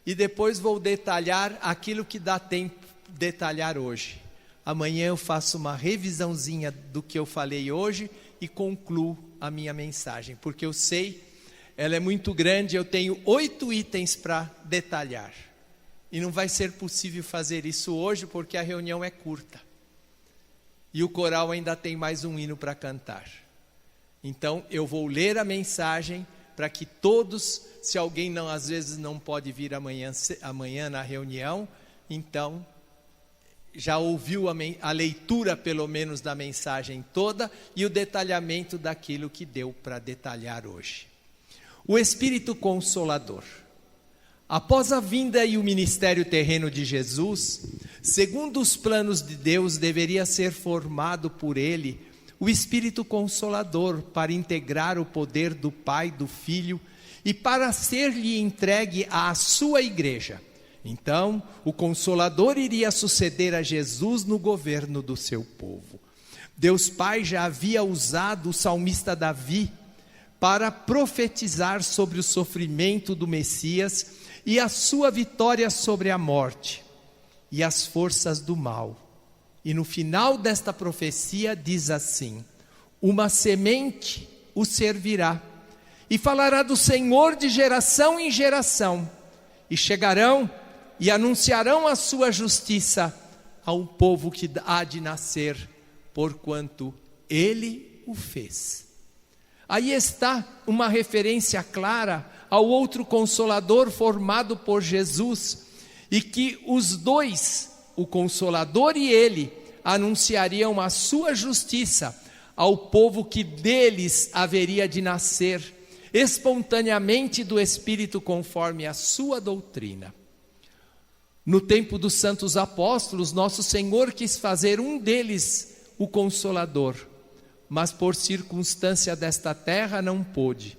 e depois vou detalhar aquilo que dá tempo de detalhar hoje. Amanhã eu faço uma revisãozinha do que eu falei hoje e concluo a minha mensagem, porque eu sei, ela é muito grande, eu tenho 8 itens para detalhar. E não vai ser possível fazer isso hoje, porque a reunião é curta. E o coral ainda tem mais um hino para cantar. Então eu vou ler a mensagem para que todos, se alguém não, às vezes não pode vir amanhã na reunião, então já ouviu a leitura pelo menos da mensagem toda e o detalhamento daquilo que deu para detalhar hoje. O Espírito Consolador. Após a vinda e o ministério terreno de Jesus, segundo os planos de Deus, deveria ser formado por ele o Espírito Consolador para integrar o poder do Pai, do Filho e para ser-lhe entregue à sua igreja. Então, o Consolador iria suceder a Jesus no governo do seu povo. Deus Pai já havia usado o salmista Davi para profetizar sobre o sofrimento do Messias e a sua vitória sobre a morte e as forças do mal. E no final desta profecia diz assim: uma semente o servirá e falará do Senhor de geração em geração, e chegarão e anunciarão a sua justiça a um povo que há de nascer, porquanto ele o fez. Aí está uma referência clara ao outro Consolador formado por Jesus, e que os dois, o Consolador e ele, anunciariam a sua justiça ao povo que deles haveria de nascer, espontaneamente do Espírito conforme a sua doutrina. No tempo dos santos apóstolos, nosso Senhor quis fazer um deles o Consolador, mas por circunstância desta terra não pôde.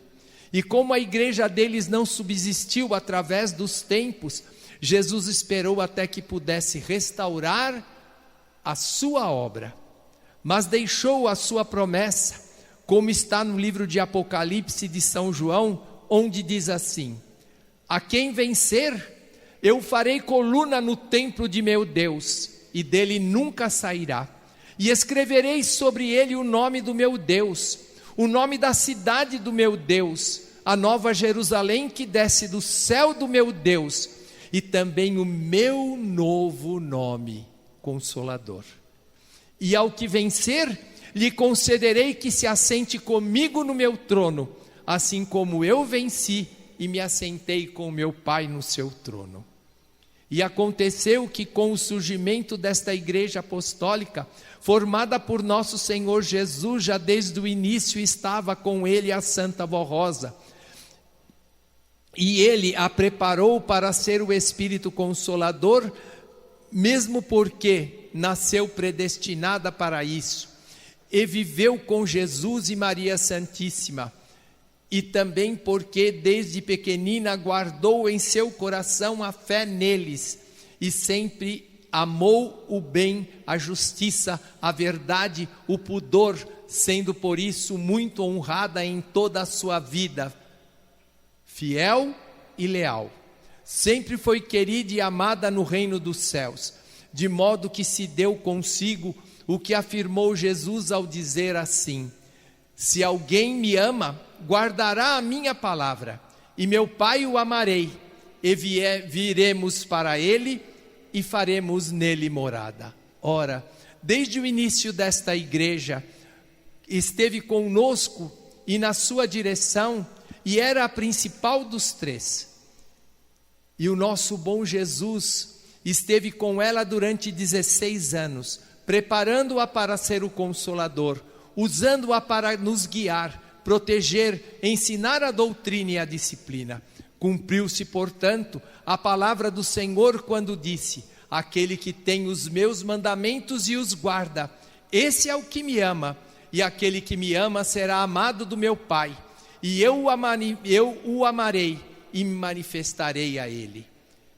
E como a igreja deles não subsistiu através dos tempos, Jesus esperou até que pudesse restaurar a sua obra, mas deixou a sua promessa, como está no livro de Apocalipse de São João, onde diz assim: a quem vencer, eu farei coluna no templo de meu Deus, e dele nunca sairá. E escreverei sobre ele o nome do meu Deus, o nome da cidade do meu Deus, a nova Jerusalém que desce do céu do meu Deus, e também o meu novo nome, Consolador. E ao que vencer, lhe concederei que se assente comigo no meu trono, assim como eu venci e me assentei com meu Pai no seu trono. E aconteceu que com o surgimento desta igreja apostólica, formada por nosso Senhor Jesus, já desde o início estava com ele a Santa Vó Rosa, e ele a preparou para ser o Espírito Consolador, mesmo porque nasceu predestinada para isso, e viveu com Jesus e Maria Santíssima, e também porque desde pequenina guardou em seu coração a fé neles, e sempre amou o bem, a justiça, a verdade, o pudor, sendo por isso muito honrada em toda a sua vida, fiel e leal. Sempre foi querida e amada no reino dos céus, de modo que se deu consigo o que afirmou Jesus ao dizer assim: se alguém me ama, guardará a minha palavra, e meu Pai o amarei, e viremos para ele, e faremos nele morada. Ora, desde o início desta igreja, esteve conosco e na sua direção, e era a principal dos três. E o nosso bom Jesus esteve com ela durante 16 anos, preparando-a para ser o Consolador, usando-a para nos guiar, proteger, ensinar a doutrina e a disciplina. Cumpriu-se, portanto, a palavra do Senhor quando disse: aquele que tem os meus mandamentos e os guarda, esse é o que me ama, e aquele que me ama será amado do meu Pai, e eu o amarei e me manifestarei a ele.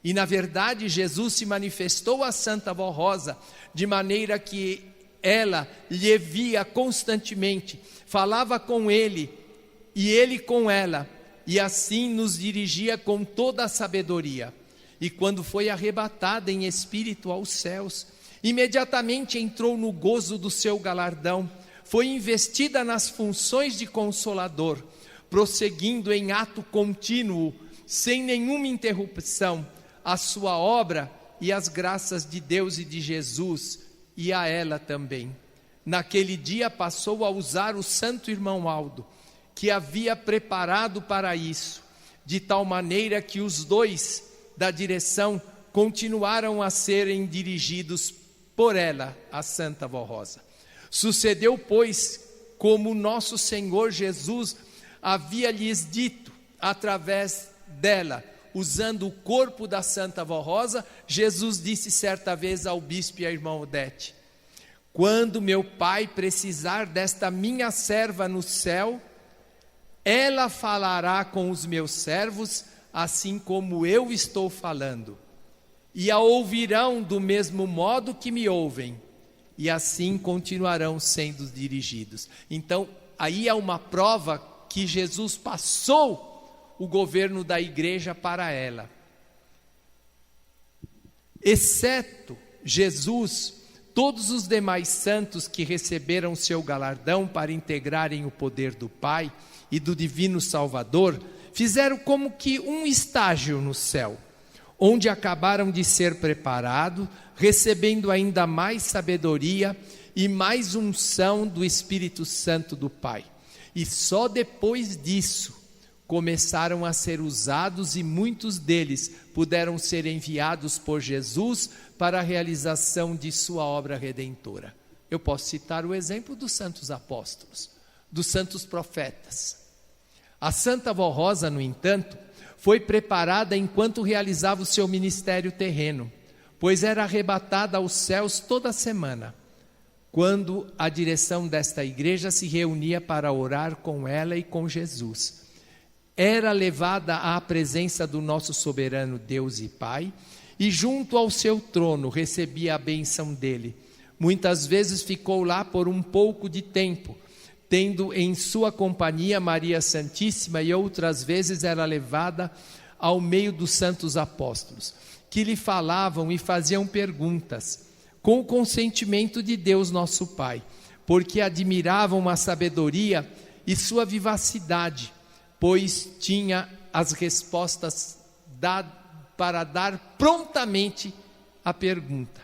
E na verdade Jesus se manifestou a Santa Vó Rosa, de maneira que ela lhe via constantemente, falava com ele e ele com ela, e assim nos dirigia com toda a sabedoria. E quando foi arrebatada em espírito aos céus, imediatamente entrou no gozo do seu galardão, foi investida nas funções de Consolador, prosseguindo em ato contínuo, sem nenhuma interrupção, a sua obra e as graças de Deus e de Jesus, e a ela também. Naquele dia passou a usar o santo irmão Aldo, que havia preparado para isso, de tal maneira que os dois da direção continuaram a serem dirigidos por ela, a Santa Vó Rosa. Sucedeu, pois, como nosso Senhor Jesus havia lhes dito, através dela, usando o corpo da Santa Vó Rosa, Jesus disse certa vez ao bispo e à irmã Odete: quando meu Pai precisar desta minha serva no céu, ela falará com os meus servos, assim como eu estou falando, e a ouvirão do mesmo modo que me ouvem, e assim continuarão sendo dirigidos. Então, aí é uma prova que Jesus passou o governo da igreja para ela. Exceto Jesus, todos os demais santos que receberam seu galardão para integrarem o poder do Pai e do Divino Salvador, fizeram como que um estágio no céu, onde acabaram de ser preparados, recebendo ainda mais sabedoria e mais unção do Espírito Santo do Pai. E só depois disso começaram a ser usados, e muitos deles puderam ser enviados por Jesus para a realização de sua obra redentora. Eu posso citar o exemplo dos santos apóstolos, dos santos profetas. A Santa Vó Rosa, no entanto, foi preparada enquanto realizava o seu ministério terreno, pois era arrebatada aos céus toda semana, quando a direção desta igreja se reunia para orar com ela e com Jesus. Era levada à presença do nosso soberano Deus e Pai, e junto ao seu trono recebia a bênção dele. Muitas vezes ficou lá por um pouco de tempo, tendo em sua companhia Maria Santíssima, e outras vezes era levada ao meio dos santos apóstolos, que lhe falavam e faziam perguntas, com o consentimento de Deus nosso Pai, porque admiravam a sabedoria e sua vivacidade, pois tinha as respostas para dar prontamente a pergunta.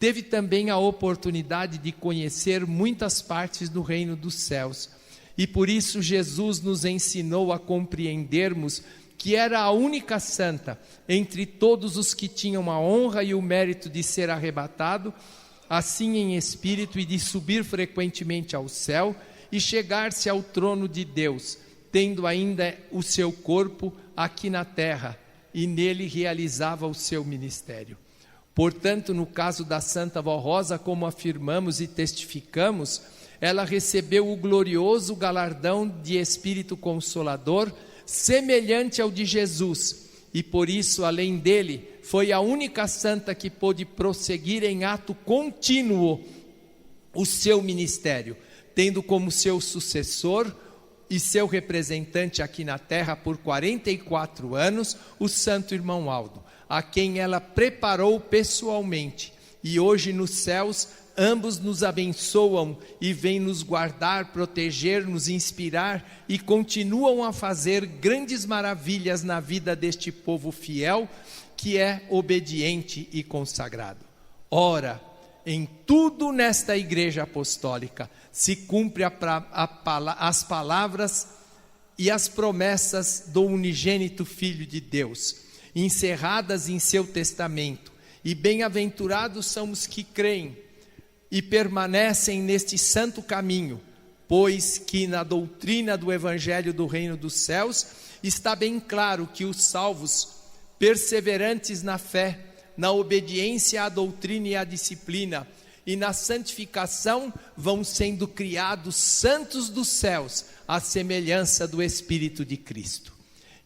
Teve também a oportunidade de conhecer muitas partes do reino dos céus, e por isso Jesus nos ensinou a compreendermos que era a única santa entre todos os que tinham a honra e o mérito de ser arrebatado, assim em espírito, e de subir frequentemente ao céu e chegar-se ao trono de Deus, tendo ainda o seu corpo aqui na terra, e nele realizava o seu ministério. Portanto, no caso da Santa Vó Rosa, como afirmamos e testificamos, ela recebeu o glorioso galardão de Espírito Consolador, semelhante ao de Jesus, e por isso, além dele, foi a única santa que pôde prosseguir em ato contínuo o seu ministério, tendo como seu sucessor e seu representante aqui na terra por 44 anos, o santo irmão Aldo, a quem ela preparou pessoalmente, e hoje nos céus ambos nos abençoam e vêm nos guardar, proteger, nos inspirar e continuam a fazer grandes maravilhas na vida deste povo fiel que é obediente e consagrado. Ora, em tudo nesta igreja apostólica se cumpre as palavras e as promessas do unigênito Filho de Deus, encerradas em seu testamento, e bem-aventurados são os que creem e permanecem neste santo caminho, pois que na doutrina do Evangelho do Reino dos Céus está bem claro que os salvos, perseverantes na fé, na obediência à doutrina e à disciplina, e na santificação, vão sendo criados santos dos céus, à semelhança do Espírito de Cristo.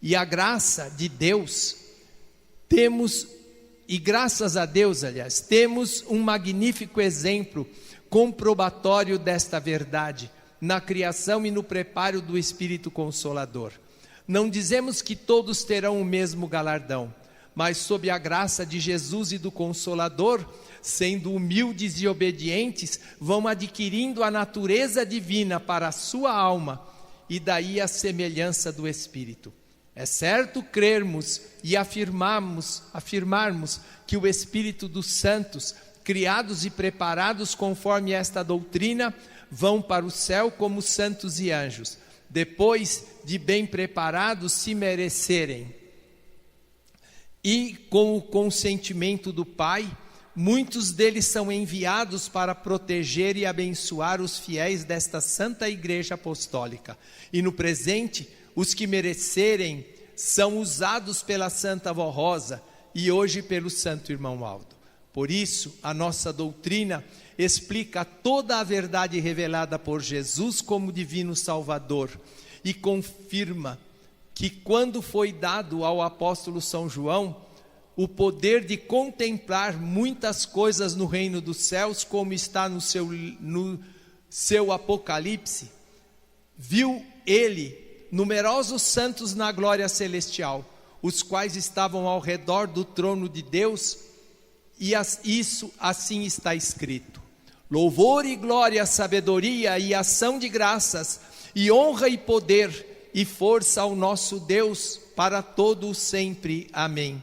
E a graça de Deus, graças a Deus, aliás, temos um magnífico exemplo comprobatório desta verdade, na criação e no preparo do Espírito Consolador. Não dizemos que todos terão o mesmo galardão, mas sob a graça de Jesus e do Consolador, sendo humildes e obedientes, vão adquirindo a natureza divina para a sua alma, e daí a semelhança do Espírito. É certo crermos e afirmarmos que o Espírito dos santos, criados e preparados conforme esta doutrina, vão para o céu como santos e anjos, depois de bem preparados se merecerem. E com o consentimento do Pai, muitos deles são enviados para proteger e abençoar os fiéis desta santa igreja apostólica. E no presente, os que merecerem são usados pela Santa Vó Rosa e hoje pelo Santo Irmão Aldo. Por isso, a nossa doutrina explica toda a verdade revelada por Jesus como divino Salvador e confirma que quando foi dado ao apóstolo São João o poder de contemplar muitas coisas no reino dos céus, como está no seu Apocalipse, viu ele numerosos santos na glória celestial, os quais estavam ao redor do trono de Deus, e isso assim está escrito: louvor e glória, sabedoria e ação de graças, e honra e poder e força ao nosso Deus para todo o sempre. Amém.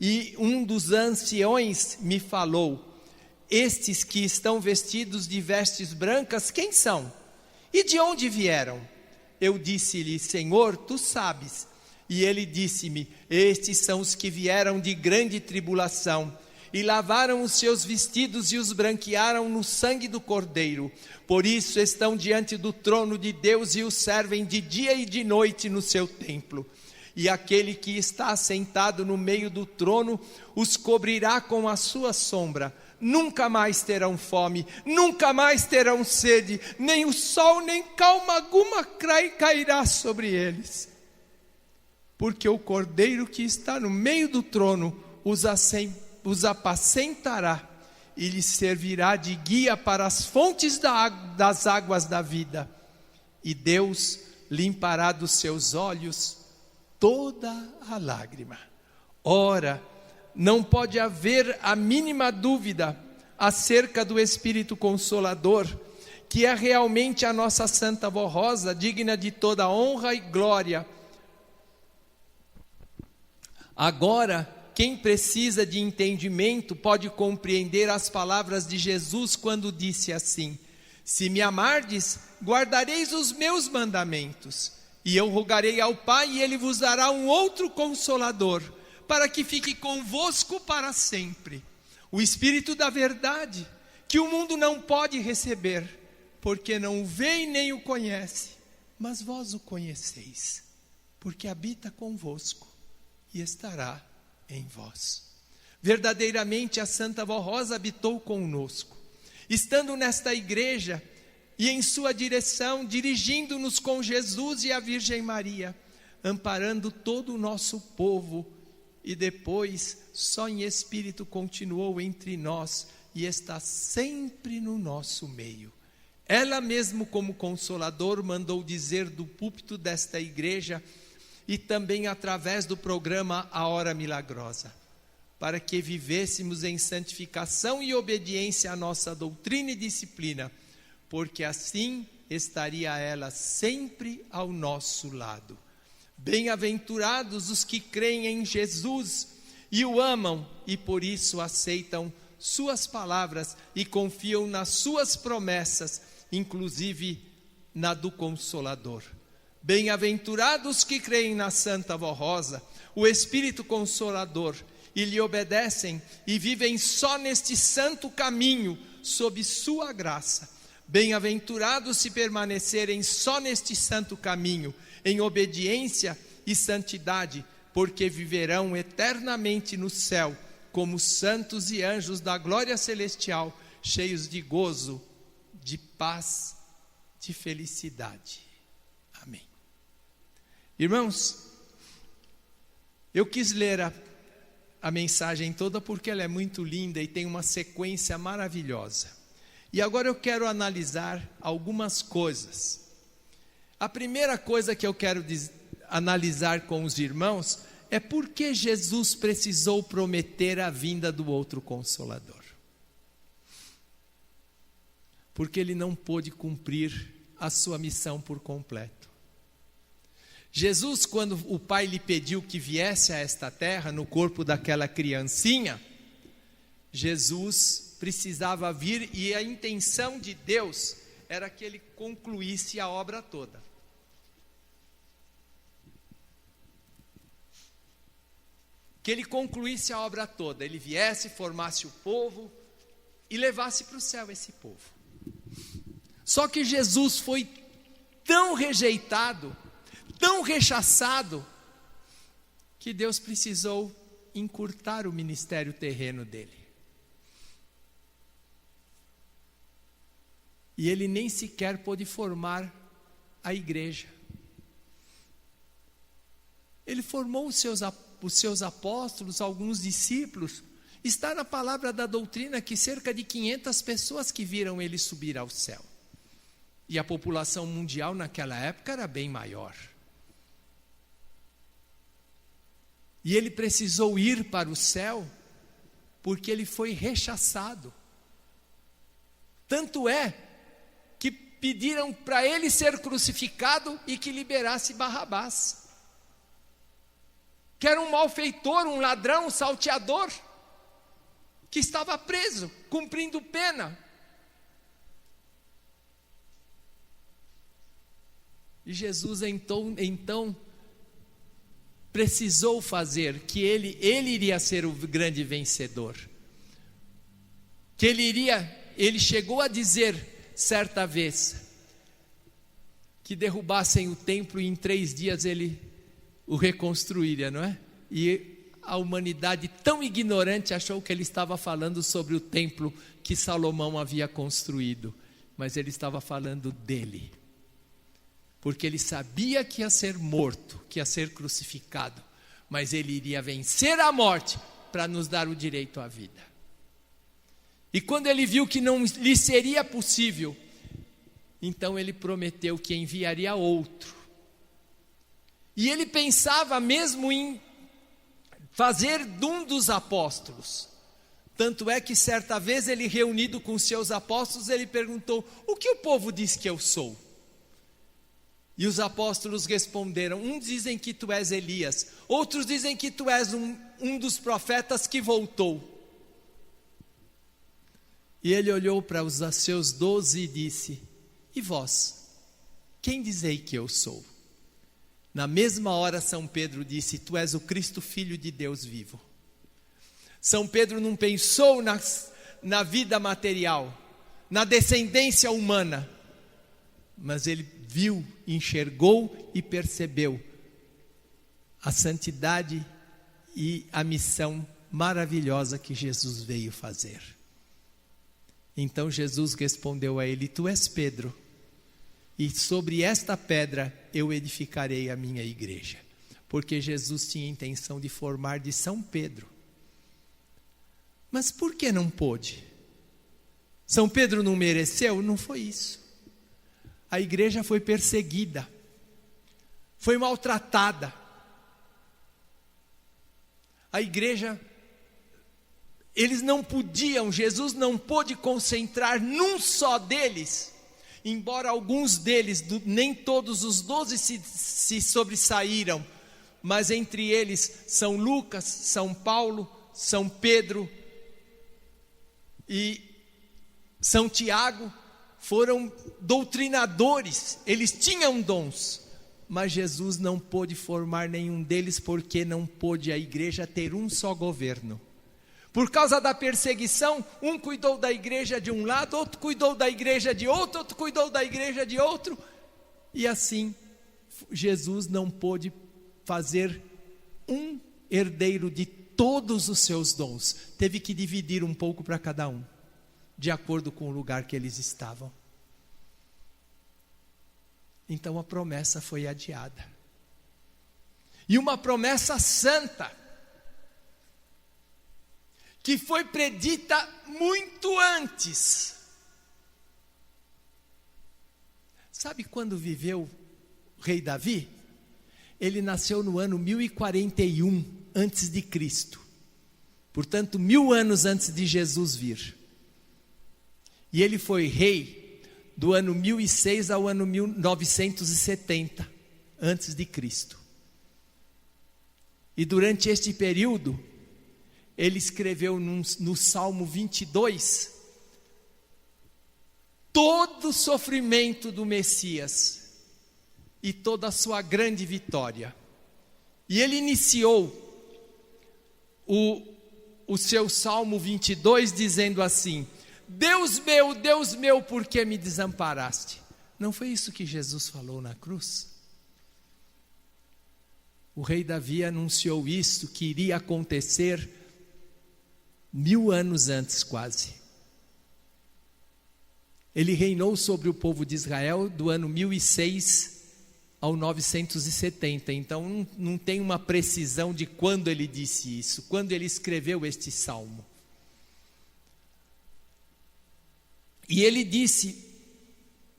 E um dos anciões me falou: estes que estão vestidos de vestes brancas, quem são? E de onde vieram? Eu disse-lhe: Senhor, tu sabes. E ele disse-me: estes são os que vieram de grande tribulação, e lavaram os seus vestidos e os branquearam no sangue do Cordeiro. Por isso estão diante do trono de Deus e o servem de dia e de noite no seu templo. E aquele que está assentado no meio do trono os cobrirá com a sua sombra. Nunca mais terão fome, nunca mais terão sede, nem o sol nem calma alguma cairá sobre eles. Porque o Cordeiro que está no meio do trono os apacentará e lhes servirá de guia para as fontes das águas da vida. E Deus limpará dos seus olhos toda a lágrima. Ora, não pode haver a mínima dúvida acerca do Espírito Consolador, que é realmente a nossa Santa Vó Rosa, digna de toda honra e glória. Agora, quem precisa de entendimento pode compreender as palavras de Jesus quando disse assim: se me amardes, guardareis os meus mandamentos. E eu rogarei ao Pai, e Ele vos dará um outro Consolador, para que fique convosco para sempre. O Espírito da verdade, que o mundo não pode receber, porque não o vê e nem o conhece. Mas vós o conheceis, porque habita convosco e estará em vós. Verdadeiramente a Santa Vó Rosa habitou conosco, estando nesta igreja, e em sua direção, dirigindo-nos com Jesus e a Virgem Maria, amparando todo o nosso povo, e depois, só em espírito, continuou entre nós, e está sempre no nosso meio. Ela mesmo, como Consolador, mandou dizer do púlpito desta igreja, e também através do programa A Hora Milagrosa: para que vivêssemos em santificação e obediência à nossa doutrina e disciplina, porque assim estaria ela sempre ao nosso lado. Bem-aventurados os que creem em Jesus e o amam, e por isso aceitam suas palavras e confiam nas suas promessas, inclusive na do Consolador. Bem-aventurados que creem na Santa Vó Rosa, o Espírito Consolador, e lhe obedecem e vivem só neste santo caminho, sob sua graça. Bem-aventurados se permanecerem só neste santo caminho, em obediência e santidade, porque viverão eternamente no céu, como santos e anjos da glória celestial, cheios de gozo, de paz, de felicidade. Amém. Irmãos, eu quis ler a mensagem toda porque ela é muito linda e tem uma sequência maravilhosa. E agora eu quero analisar algumas coisas. A primeira coisa que eu quero analisar com os irmãos é por que Jesus precisou prometer a vinda do outro Consolador. Porque ele não pôde cumprir a sua missão por completo. Jesus, quando o Pai lhe pediu que viesse a esta terra, no corpo daquela criancinha, Jesus precisava vir, e a intenção de Deus era que ele concluísse a obra toda. Que ele concluísse a obra toda, ele viesse, formasse o povo e levasse para o céu esse povo. Só que Jesus foi tão rejeitado, tão rechaçado, que Deus precisou encurtar o ministério terreno dele. E ele nem sequer pôde formar a igreja. Ele formou os seus apóstolos, alguns discípulos. Está na palavra da doutrina que cerca de 500 pessoas que viram ele subir ao céu. E a população mundial naquela época era bem maior. E ele precisou ir para o céu porque ele foi rechaçado. Tanto é que pediram para ele ser crucificado e que liberasse Barrabás, que era um malfeitor, um ladrão, um salteador, que estava preso, cumprindo pena. E Jesus então precisou fazer que ele iria ser o grande vencedor. Que ele chegou a dizer certa vez que derrubassem o templo e em 3 dias ele o reconstruiria, não é? E a humanidade tão ignorante achou que ele estava falando sobre o templo que Salomão havia construído, mas ele estava falando dele. Porque ele sabia que ia ser morto, que ia ser crucificado, mas ele iria vencer a morte para nos dar o direito à vida. E quando ele viu que não lhe seria possível, então ele prometeu que enviaria outro. E ele pensava mesmo em fazer de um dos apóstolos. Tanto é que certa vez ele, reunido com seus apóstolos, ele perguntou: o que o povo diz que eu sou? E os apóstolos responderam: uns dizem que tu és Elias, outros dizem que tu és um dos profetas que voltou. E ele olhou para os seus 12 e disse: e vós, quem dizei que eu sou? Na mesma hora São Pedro disse: tu és o Cristo, Filho de Deus vivo. São Pedro não pensou na vida material, na descendência humana, mas ele viu, enxergou e percebeu a santidade e a missão maravilhosa que Jesus veio fazer. Então Jesus respondeu a ele: tu és Pedro, e sobre esta pedra eu edificarei a minha igreja. Porque Jesus tinha intenção de formar de São Pedro. Mas por que não pôde? São Pedro não mereceu? Não foi isso. A igreja foi perseguida, foi maltratada. A igreja eles não podiam, Jesus não pôde concentrar num só deles, embora alguns deles, nem todos os 12 se sobressaíram, mas entre eles São Lucas, São Paulo, São Pedro e São Tiago, foram doutrinadores, eles tinham dons, mas Jesus não pôde formar nenhum deles, porque não pôde a igreja ter um só governo. Por causa da perseguição, um cuidou da igreja de um lado, outro cuidou da igreja de outro, outro cuidou da igreja de outro, e assim Jesus não pôde fazer um herdeiro de todos os seus dons, teve que dividir um pouco para cada um, de acordo com o lugar que eles estavam. Então a promessa foi adiada, e uma promessa santa, que foi predita muito antes. Sabe quando viveu o rei Davi? Ele nasceu no ano 1041 antes de Cristo, portanto 1000 anos antes de Jesus vir, e ele foi rei do ano 1006 ao ano 1970 antes de Cristo, e durante este período ele escreveu no Salmo 22 todo o sofrimento do Messias e toda a sua grande vitória. E ele iniciou o seu Salmo 22 dizendo assim: Deus meu, por que me desamparaste? Não foi isso que Jesus falou na cruz? O rei Davi anunciou isso, que iria acontecer 1000 anos antes quase. Ele reinou sobre o povo de Israel do ano 1006 ao 970, então não tem uma precisão de quando ele disse isso, quando ele escreveu este salmo. E ele disse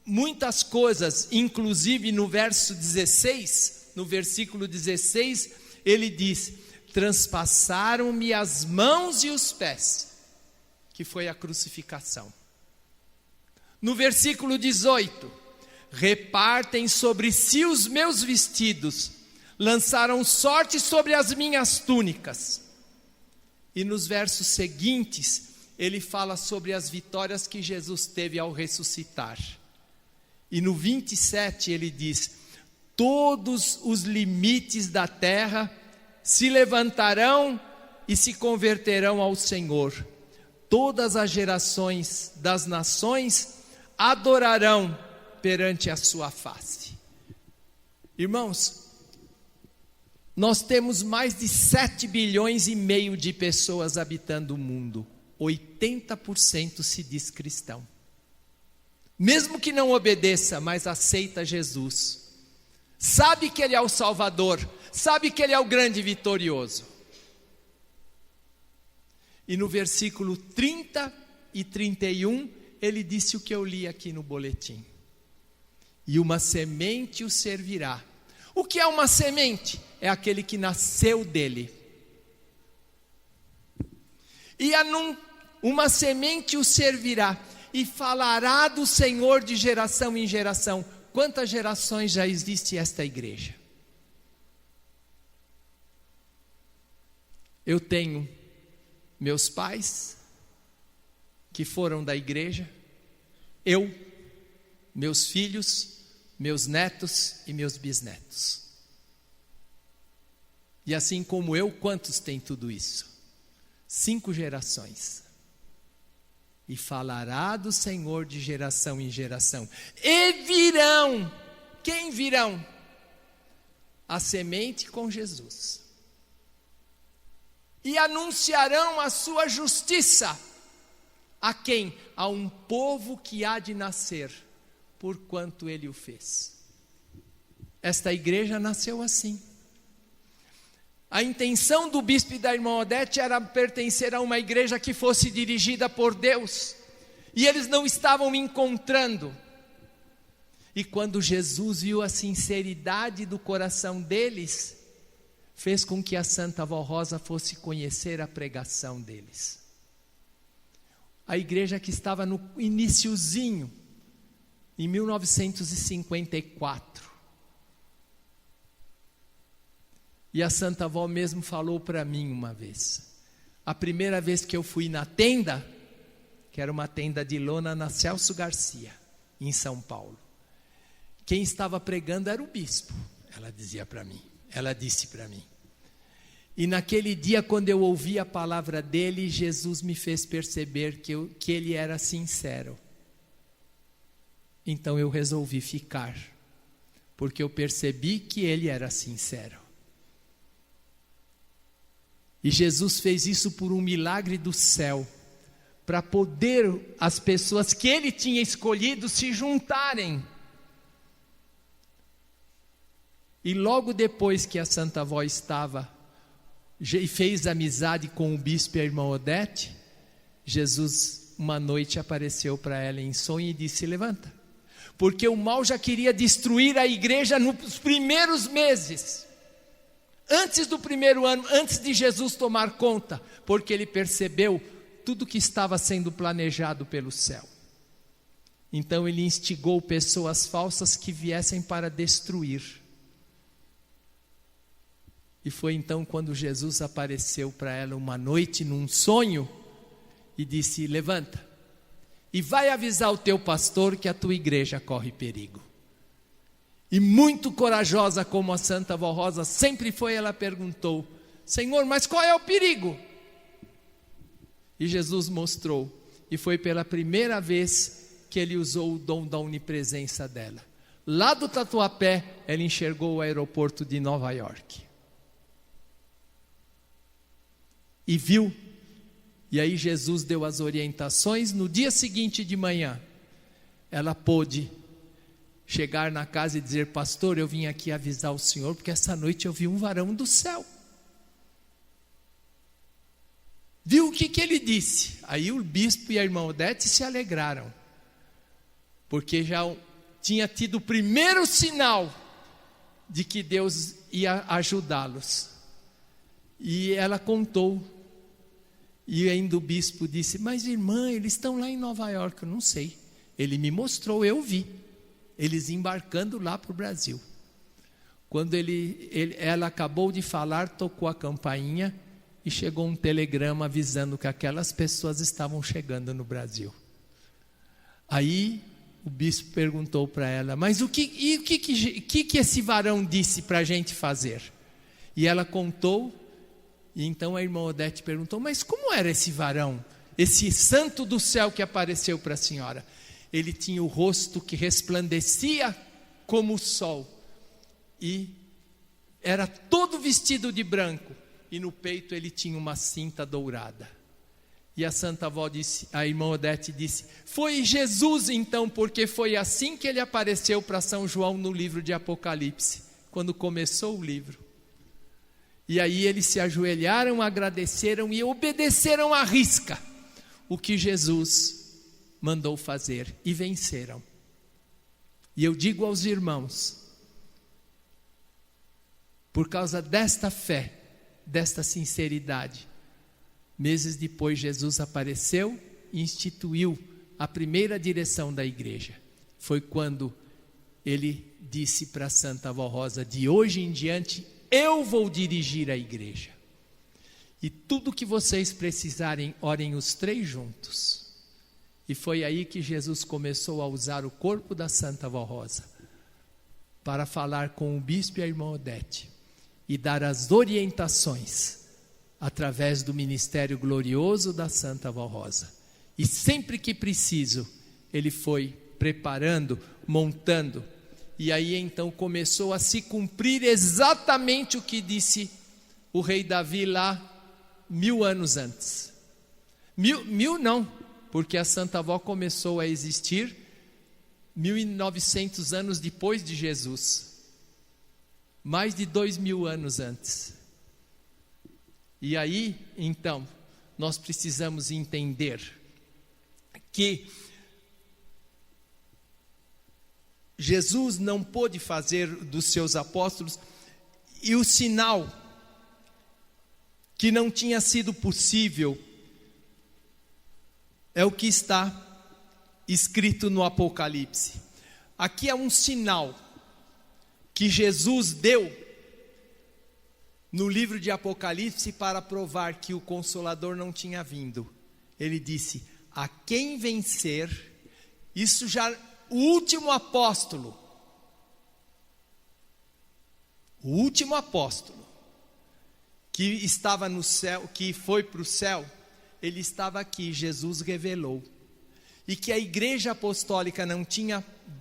muitas coisas, inclusive no verso 16, no versículo 16, ele diz: transpassaram-me as mãos e os pés, que foi a crucificação. No versículo 18, repartem sobre si os meus vestidos, lançaram sorte sobre as minhas túnicas. E nos versos seguintes, ele fala sobre as vitórias que Jesus teve ao ressuscitar. E no 27 ele diz: todos os limites da terra se levantarão e se converterão ao Senhor. Todas as gerações das nações adorarão perante a sua face. Irmãos, nós temos mais de 7 bilhões e meio de pessoas habitando o mundo. 80% se diz cristão. Mesmo que não obedeça, mas aceita Jesus. Sabe que Ele é o Salvador, sabe que Ele é o grande vitorioso. E no versículo 30 e 31, ele disse o que eu li aqui no boletim: e uma semente o servirá. O que é uma semente? É aquele que nasceu dele. E uma semente o servirá, e falará do Senhor de geração em geração. Quantas gerações já existe esta igreja? Eu tenho meus pais, que foram da igreja, eu, meus filhos, meus netos e meus bisnetos. E assim como eu, quantos têm tudo isso? 5 gerações. E falará do Senhor de geração em geração. E virão. Quem virão? A semente com Jesus. E anunciarão a sua justiça. A quem? A um povo que há de nascer, porquanto ele o fez. Esta igreja nasceu assim. A intenção do bispo e da irmã Odete era pertencer a uma igreja que fosse dirigida por Deus, e eles não estavam me encontrando. E quando Jesus viu a sinceridade do coração deles, fez com que a Santa Avó Rosa fosse conhecer a pregação deles. a igreja que estava no iniciozinho, em 1954. E a Santa Avó mesmo falou para mim uma vez, a primeira vez que eu fui na tenda, que era uma tenda de lona na Celso Garcia, em São Paulo, quem estava pregando era o bispo, ela disse para mim. E naquele dia, quando eu ouvi a palavra dele, Jesus me fez perceber que ele era sincero. Então eu resolvi ficar, porque eu percebi que ele era sincero. E Jesus fez isso por um milagre do céu, para poder as pessoas que ele tinha escolhido se juntarem. E logo depois que a Santa Avó estava e fez amizade com o bispo e a irmã Odete, Jesus uma noite apareceu para ela em sonho e disse: levanta, porque o mal já queria destruir a igreja nos primeiros meses, antes do primeiro ano, antes de Jesus tomar conta, porque ele percebeu tudo que estava sendo planejado pelo céu. Então ele instigou pessoas falsas que viessem para destruir. E foi então quando Jesus apareceu para ela uma noite num sonho e disse: levanta e vai avisar o teu pastor que a tua igreja corre perigo. E muito corajosa como a Santa Avó Rosa sempre foi, ela perguntou: Senhor, mas qual é o perigo? E Jesus mostrou, e foi pela primeira vez que ele usou o dom da onipresença dela. Lá do Tatuapé, ela enxergou o aeroporto de Nova York. E viu, e aí Jesus deu as orientações. No dia seguinte de manhã, ela pôde chegar na casa e dizer: pastor, eu vim aqui avisar o senhor, porque essa noite eu vi um varão do céu. Viu o que ele disse? Aí o bispo e a irmã Odete se alegraram, porque já tinha tido o primeiro sinal de que Deus ia ajudá-los. E ela contou, e ainda o bispo disse: mas irmã, eles estão lá em Nova York. Eu não sei, ele me mostrou, eu vi eles embarcando lá para o Brasil. Quando ela acabou de falar, tocou a campainha e chegou um telegrama avisando que aquelas pessoas estavam chegando no Brasil. Aí o bispo perguntou para ela: mas o que esse varão disse para a gente fazer? E ela contou. E então a irmã Odete perguntou: mas como era esse varão, esse santo do céu que apareceu para a senhora? Ele tinha o rosto que resplandecia como o sol, e era todo vestido de branco, e no peito ele tinha uma cinta dourada. E a Santa Avó disse, a irmã Odete disse: foi Jesus então, porque foi assim que ele apareceu para São João no livro de Apocalipse, quando começou o livro. E aí eles se ajoelharam, agradeceram e obedeceram à risca o que Jesus mandou fazer, e venceram. E eu digo aos irmãos, por causa desta fé, desta sinceridade, meses depois Jesus apareceu e instituiu a primeira direção da igreja. Foi quando ele disse para Santa Avó Rosa: de hoje em diante eu vou dirigir a igreja, e tudo que vocês precisarem, orem os três juntos. E foi aí que Jesus começou a usar o corpo da Santa Avó Rosa para falar com o bispo e a irmã Odete e dar as orientações através do ministério glorioso da Santa Avó Rosa. E sempre que preciso, ele foi preparando, montando. E aí então começou a se cumprir exatamente o que disse o rei Davi lá 1000 anos antes. Mil não, porque a Santa Avó começou a existir 1900 anos depois de Jesus, mais de 2000 anos antes. E aí então nós precisamos entender que Jesus não pôde fazer dos seus apóstolos, e o sinal que não tinha sido possível é o que está escrito no Apocalipse. Aqui é um sinal que Jesus deu no livro de Apocalipse para provar que o Consolador não tinha vindo. Ele disse: a quem vencer, isso já o último apóstolo, que estava no céu, que foi para o céu, ele estava aqui, Jesus revelou. E que a igreja apostólica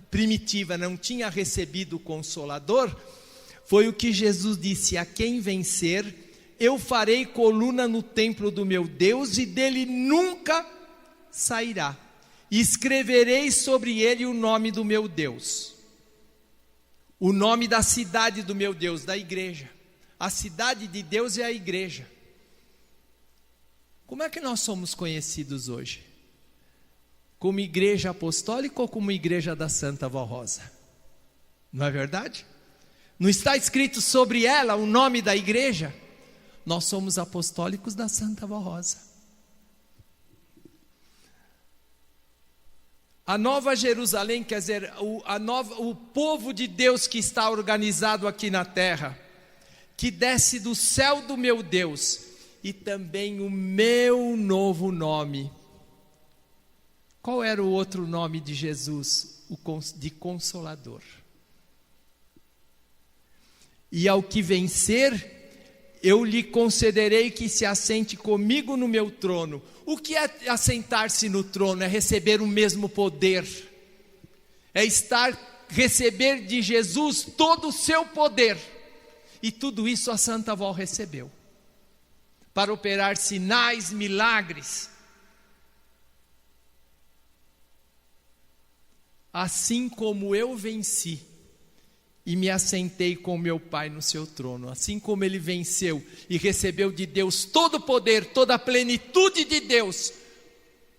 primitiva não tinha recebido o Consolador, foi o que Jesus disse: a quem vencer, eu farei coluna no templo do meu Deus, e dele nunca sairá. E escreverei sobre ele o nome do meu Deus, o nome da cidade do meu Deus, da igreja. A cidade de Deus é a igreja. Como é que nós somos conhecidos hoje? Como igreja apostólica ou como igreja da Santa Vó Rosa? Não é verdade? Não está escrito sobre ela o nome da igreja? Nós somos apostólicos da Santa Vó Rosa. A Nova Jerusalém, quer dizer, o povo de Deus que está organizado aqui na terra, que desce do céu do meu Deus, e também o meu novo nome. Qual era o outro nome de Jesus? De Consolador. E ao que vencer, eu lhe concederei que se assente comigo no meu trono. O que é assentar-se no trono? É receber o mesmo poder. É receber de Jesus todo o seu poder. E tudo isso a Santa Vó recebeu. Para operar sinais, milagres. Assim como eu venci e me assentei com meu Pai no seu trono, assim como ele venceu e recebeu de Deus todo o poder, toda a plenitude de Deus,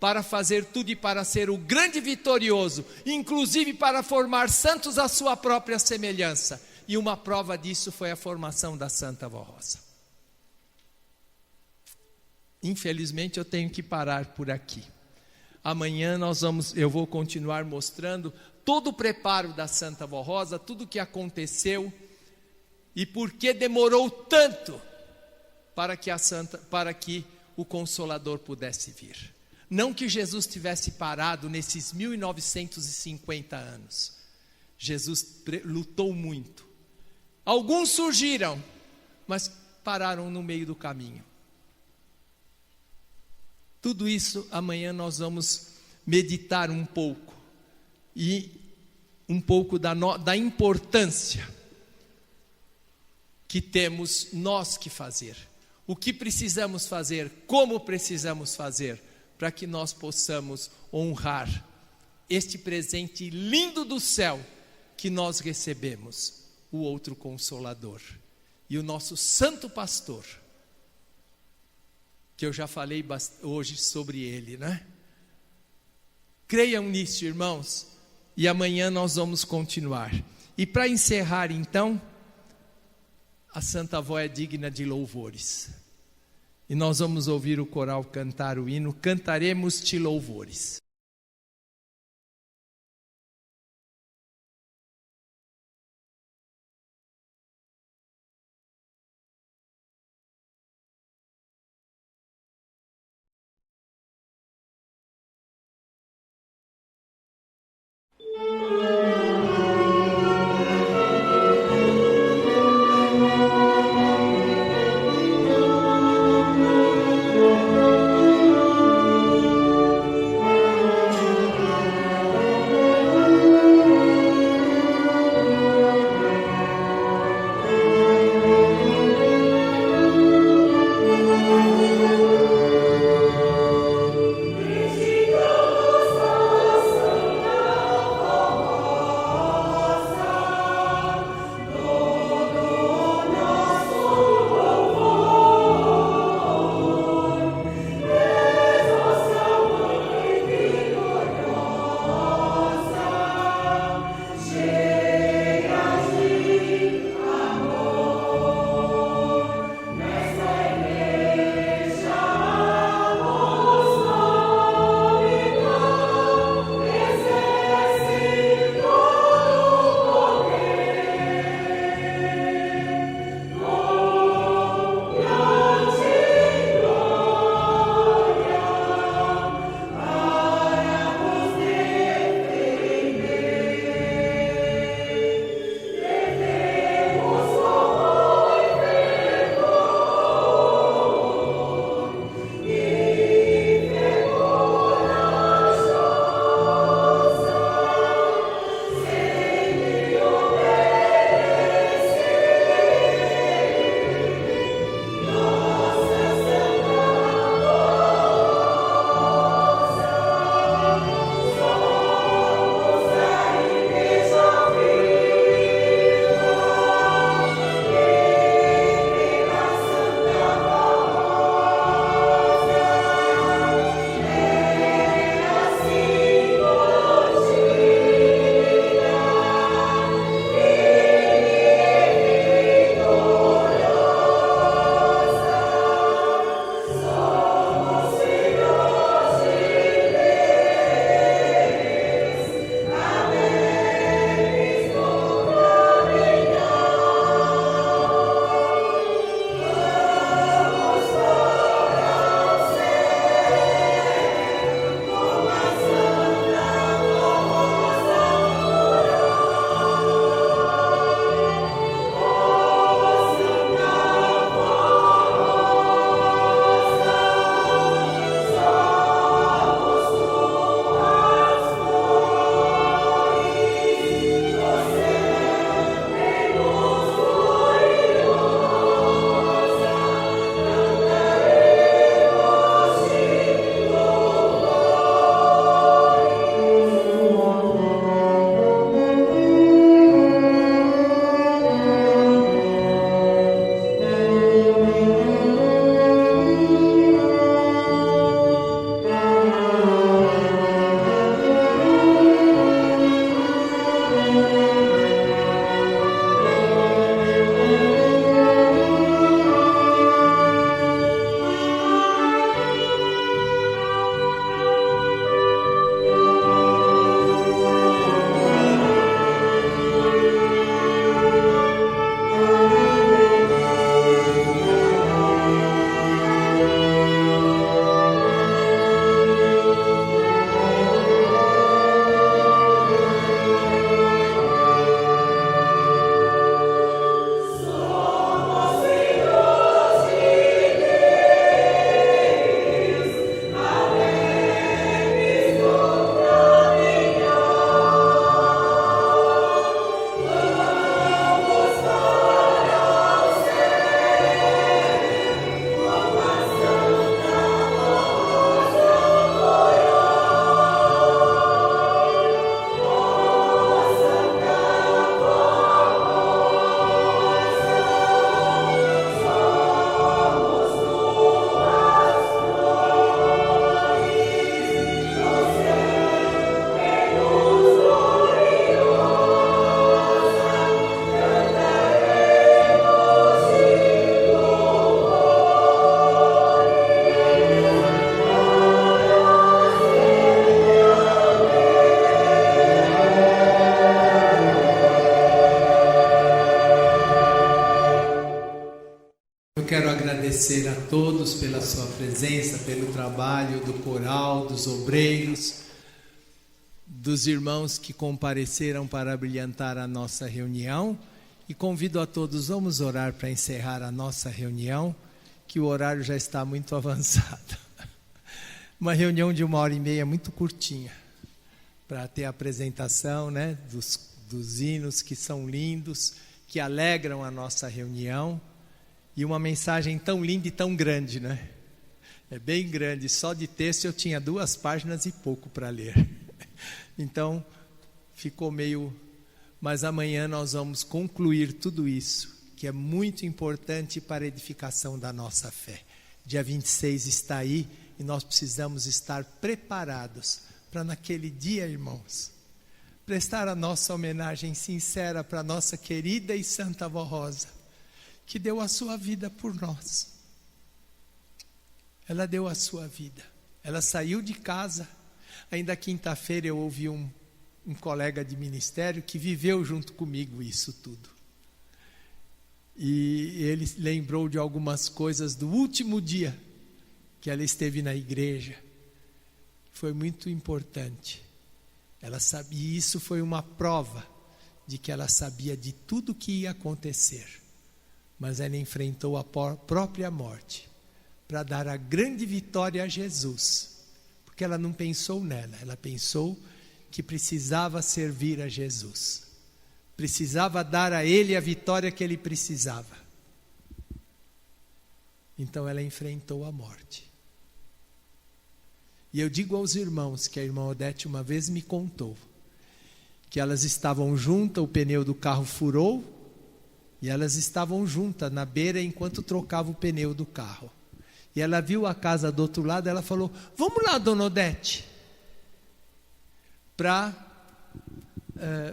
para fazer tudo e para ser o grande vitorioso, inclusive para formar santos à sua própria semelhança. E uma prova disso foi a formação da Santa Vó Rosa. Infelizmente eu tenho que parar por aqui. Amanhã eu vou continuar mostrando todo o preparo da Santa Vó Rosa, tudo o que aconteceu e por que demorou tanto para que o Consolador pudesse vir. Não que Jesus tivesse parado nesses 1950 anos. Jesus lutou muito. Alguns surgiram, mas pararam no meio do caminho. Tudo isso amanhã nós vamos meditar um pouco. E um pouco da importância que temos nós que fazer. O que precisamos fazer, como precisamos fazer, para que nós possamos honrar este presente lindo do céu que nós recebemos, o outro Consolador. E o nosso Santo Pastor, que eu já falei hoje sobre ele, né? Creiam nisso, irmãos. E amanhã nós vamos continuar. E para encerrar então, a Santa Vó é digna de louvores. E nós vamos ouvir o coral cantar o hino, Cantaremos-te louvores. agradecer a todos pela sua presença, pelo trabalho do coral, dos obreiros, dos irmãos que compareceram para brilhantar a nossa reunião. E convido a todos, vamos orar para encerrar a nossa reunião, que o horário já está muito avançado. Uma reunião de 1h30 muito curtinha, para ter a apresentação, né, dos hinos que são lindos, que alegram a nossa reunião, e uma mensagem tão linda e tão grande, né? É bem grande, só de texto eu tinha 2 páginas e pouco para ler. Então, ficou meio... Mas amanhã nós vamos concluir tudo isso, que é muito importante para a edificação da nossa fé. Dia 26 está aí e nós precisamos estar preparados para naquele dia, irmãos, prestar a nossa homenagem sincera para a nossa querida e santa avó Rosa, que deu a sua vida por nós. Ela deu a sua vida. Ela saiu de casa. Ainda quinta-feira eu ouvi um colega de ministério que viveu junto comigo isso tudo. E ele lembrou de algumas coisas do último dia que ela esteve na igreja. Foi muito importante. Ela sabia, e isso foi uma prova de que ela sabia de tudo que ia acontecer. Mas ela enfrentou a própria morte para dar a grande vitória a Jesus. Porque ela não pensou nela, ela pensou que precisava servir a Jesus. Precisava dar a Ele a vitória que Ele precisava. Então ela enfrentou a morte. E eu digo aos irmãos que a irmã Odete uma vez me contou que elas estavam juntas, o pneu do carro furou e elas estavam juntas na beira enquanto trocava o pneu do carro. E ela viu a casa do outro lado, ela falou: vamos lá, dona Odete, para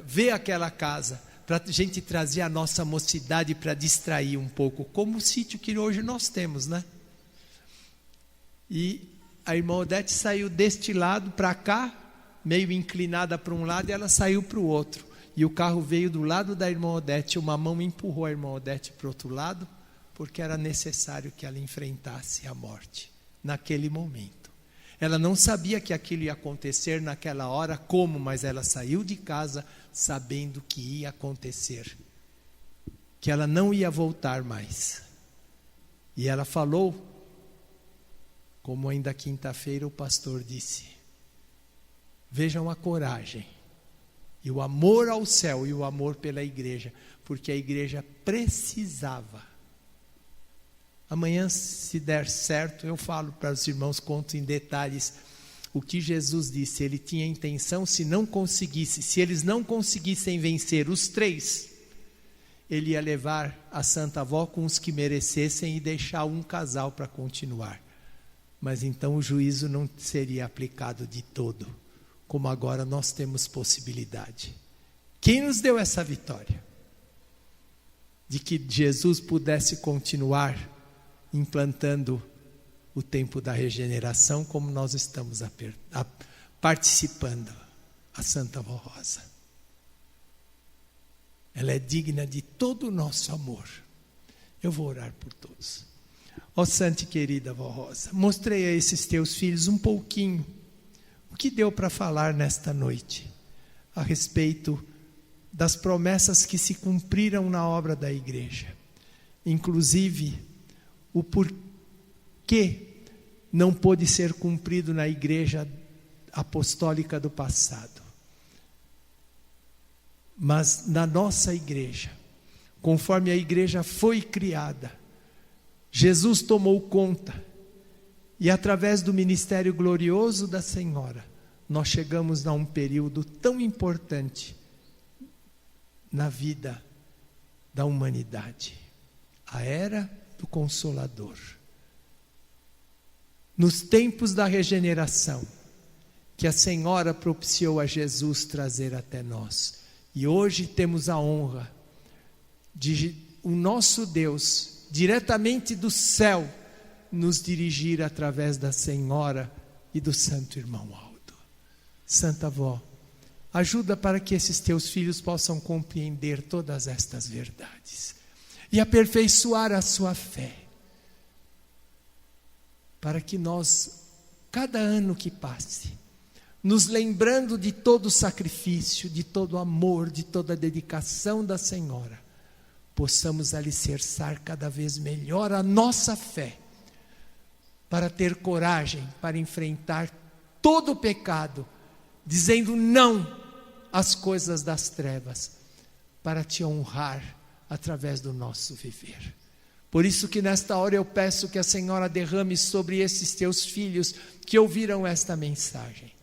ver aquela casa, para a gente trazer a nossa mocidade para distrair um pouco, como o sítio que hoje nós temos, né? E a irmã Odete saiu deste lado para cá, meio inclinada para um lado, e ela saiu para o outro. E o carro veio do lado da irmã Odete, uma mão empurrou a irmã Odete para o outro lado, porque era necessário que ela enfrentasse a morte, naquele momento. Ela não sabia que aquilo ia acontecer naquela hora, como, mas ela saiu de casa sabendo que ia acontecer, que ela não ia voltar mais. E ela falou, como ainda quinta-feira o pastor disse, vejam a coragem, e o amor ao céu e o amor pela igreja, porque a igreja precisava. Amanhã, se der certo, eu falo para os irmãos, conto em detalhes o que Jesus disse. Ele tinha intenção, se eles não conseguissem vencer os 3, ele ia levar a Santa Avó com os que merecessem e deixar um casal para continuar. Mas então o juízo não seria aplicado de todo, como agora nós temos possibilidade. Quem nos deu essa vitória? De que Jesus pudesse continuar implantando o tempo da regeneração, como nós estamos participando, a Santa Avó Rosa. Ela é digna de todo o nosso amor. Eu vou orar por todos. Ó Santa e querida Avó Rosa, mostrei a esses teus filhos um pouquinho o que deu para falar nesta noite, a respeito das promessas que se cumpriram na obra da igreja, inclusive o porquê não pôde ser cumprido na igreja apostólica do passado. Mas na nossa igreja, conforme a igreja foi criada, Jesus tomou conta, e através do ministério glorioso da Senhora, nós chegamos a um período tão importante na vida da humanidade, a era do Consolador. Nos tempos da regeneração, que a Senhora propiciou a Jesus trazer até nós. E hoje temos a honra de o nosso Deus, diretamente do céu, nos dirigir através da Senhora e do Santo Irmão Aldo. Santa Avó, ajuda para que esses teus filhos possam compreender todas estas verdades e aperfeiçoar a sua fé, para que nós, cada ano que passe, nos lembrando de todo o sacrifício, de todo o amor, de toda a dedicação da Senhora, possamos alicerçar cada vez melhor a nossa fé, para ter coragem para enfrentar todo o pecado, dizendo não às coisas das trevas, para te honrar através do nosso viver. Por isso que nesta hora eu peço que a Senhora derrame sobre esses teus filhos que ouviram esta mensagem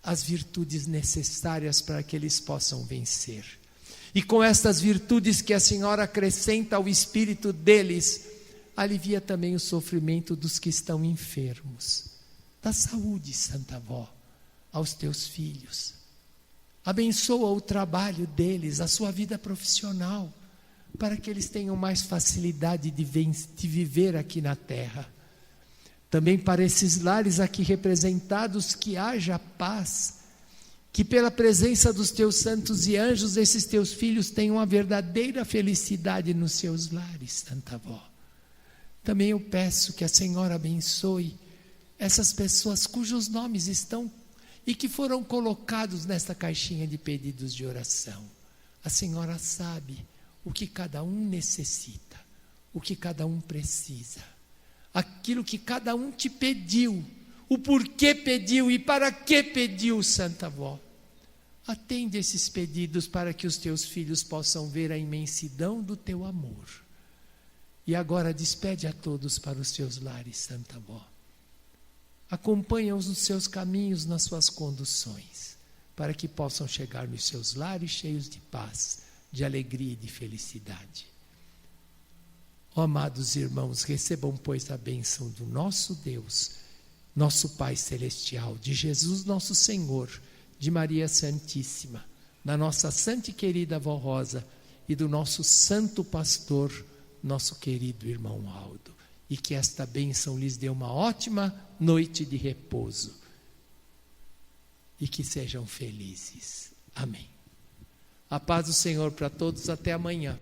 as virtudes necessárias para que eles possam vencer. E com estas virtudes que a Senhora acrescenta ao espírito deles, alivia também o sofrimento dos que estão enfermos. Dá saúde, Santa Avó, aos teus filhos. Abençoa o trabalho deles, a sua vida profissional, para que eles tenham mais facilidade de viver aqui na terra. Também para esses lares aqui representados, que haja paz, que pela presença dos teus santos e anjos, esses teus filhos tenham a verdadeira felicidade nos seus lares, Santa Avó. Também eu peço que a Senhora abençoe essas pessoas cujos nomes estão e que foram colocados nesta caixinha de pedidos de oração. A Senhora sabe o que cada um necessita, o que cada um precisa, aquilo que cada um te pediu, o porquê pediu e para que pediu, Santa Avó. Atende esses pedidos para que os teus filhos possam ver a imensidão do teu amor. E agora despede a todos para os seus lares, Santa Avó. Acompanha-os nos seus caminhos, nas suas conduções, para que possam chegar nos seus lares cheios de paz, de alegria e de felicidade. Ó amados irmãos, recebam, pois, a bênção do nosso Deus, nosso Pai Celestial, de Jesus nosso Senhor, de Maria Santíssima, da nossa santa e querida Avó Rosa e do nosso santo pastor, nosso querido irmão Aldo. E que esta bênção lhes dê uma ótima noite de repouso. E que sejam felizes. Amém. A paz do Senhor para todos, até amanhã.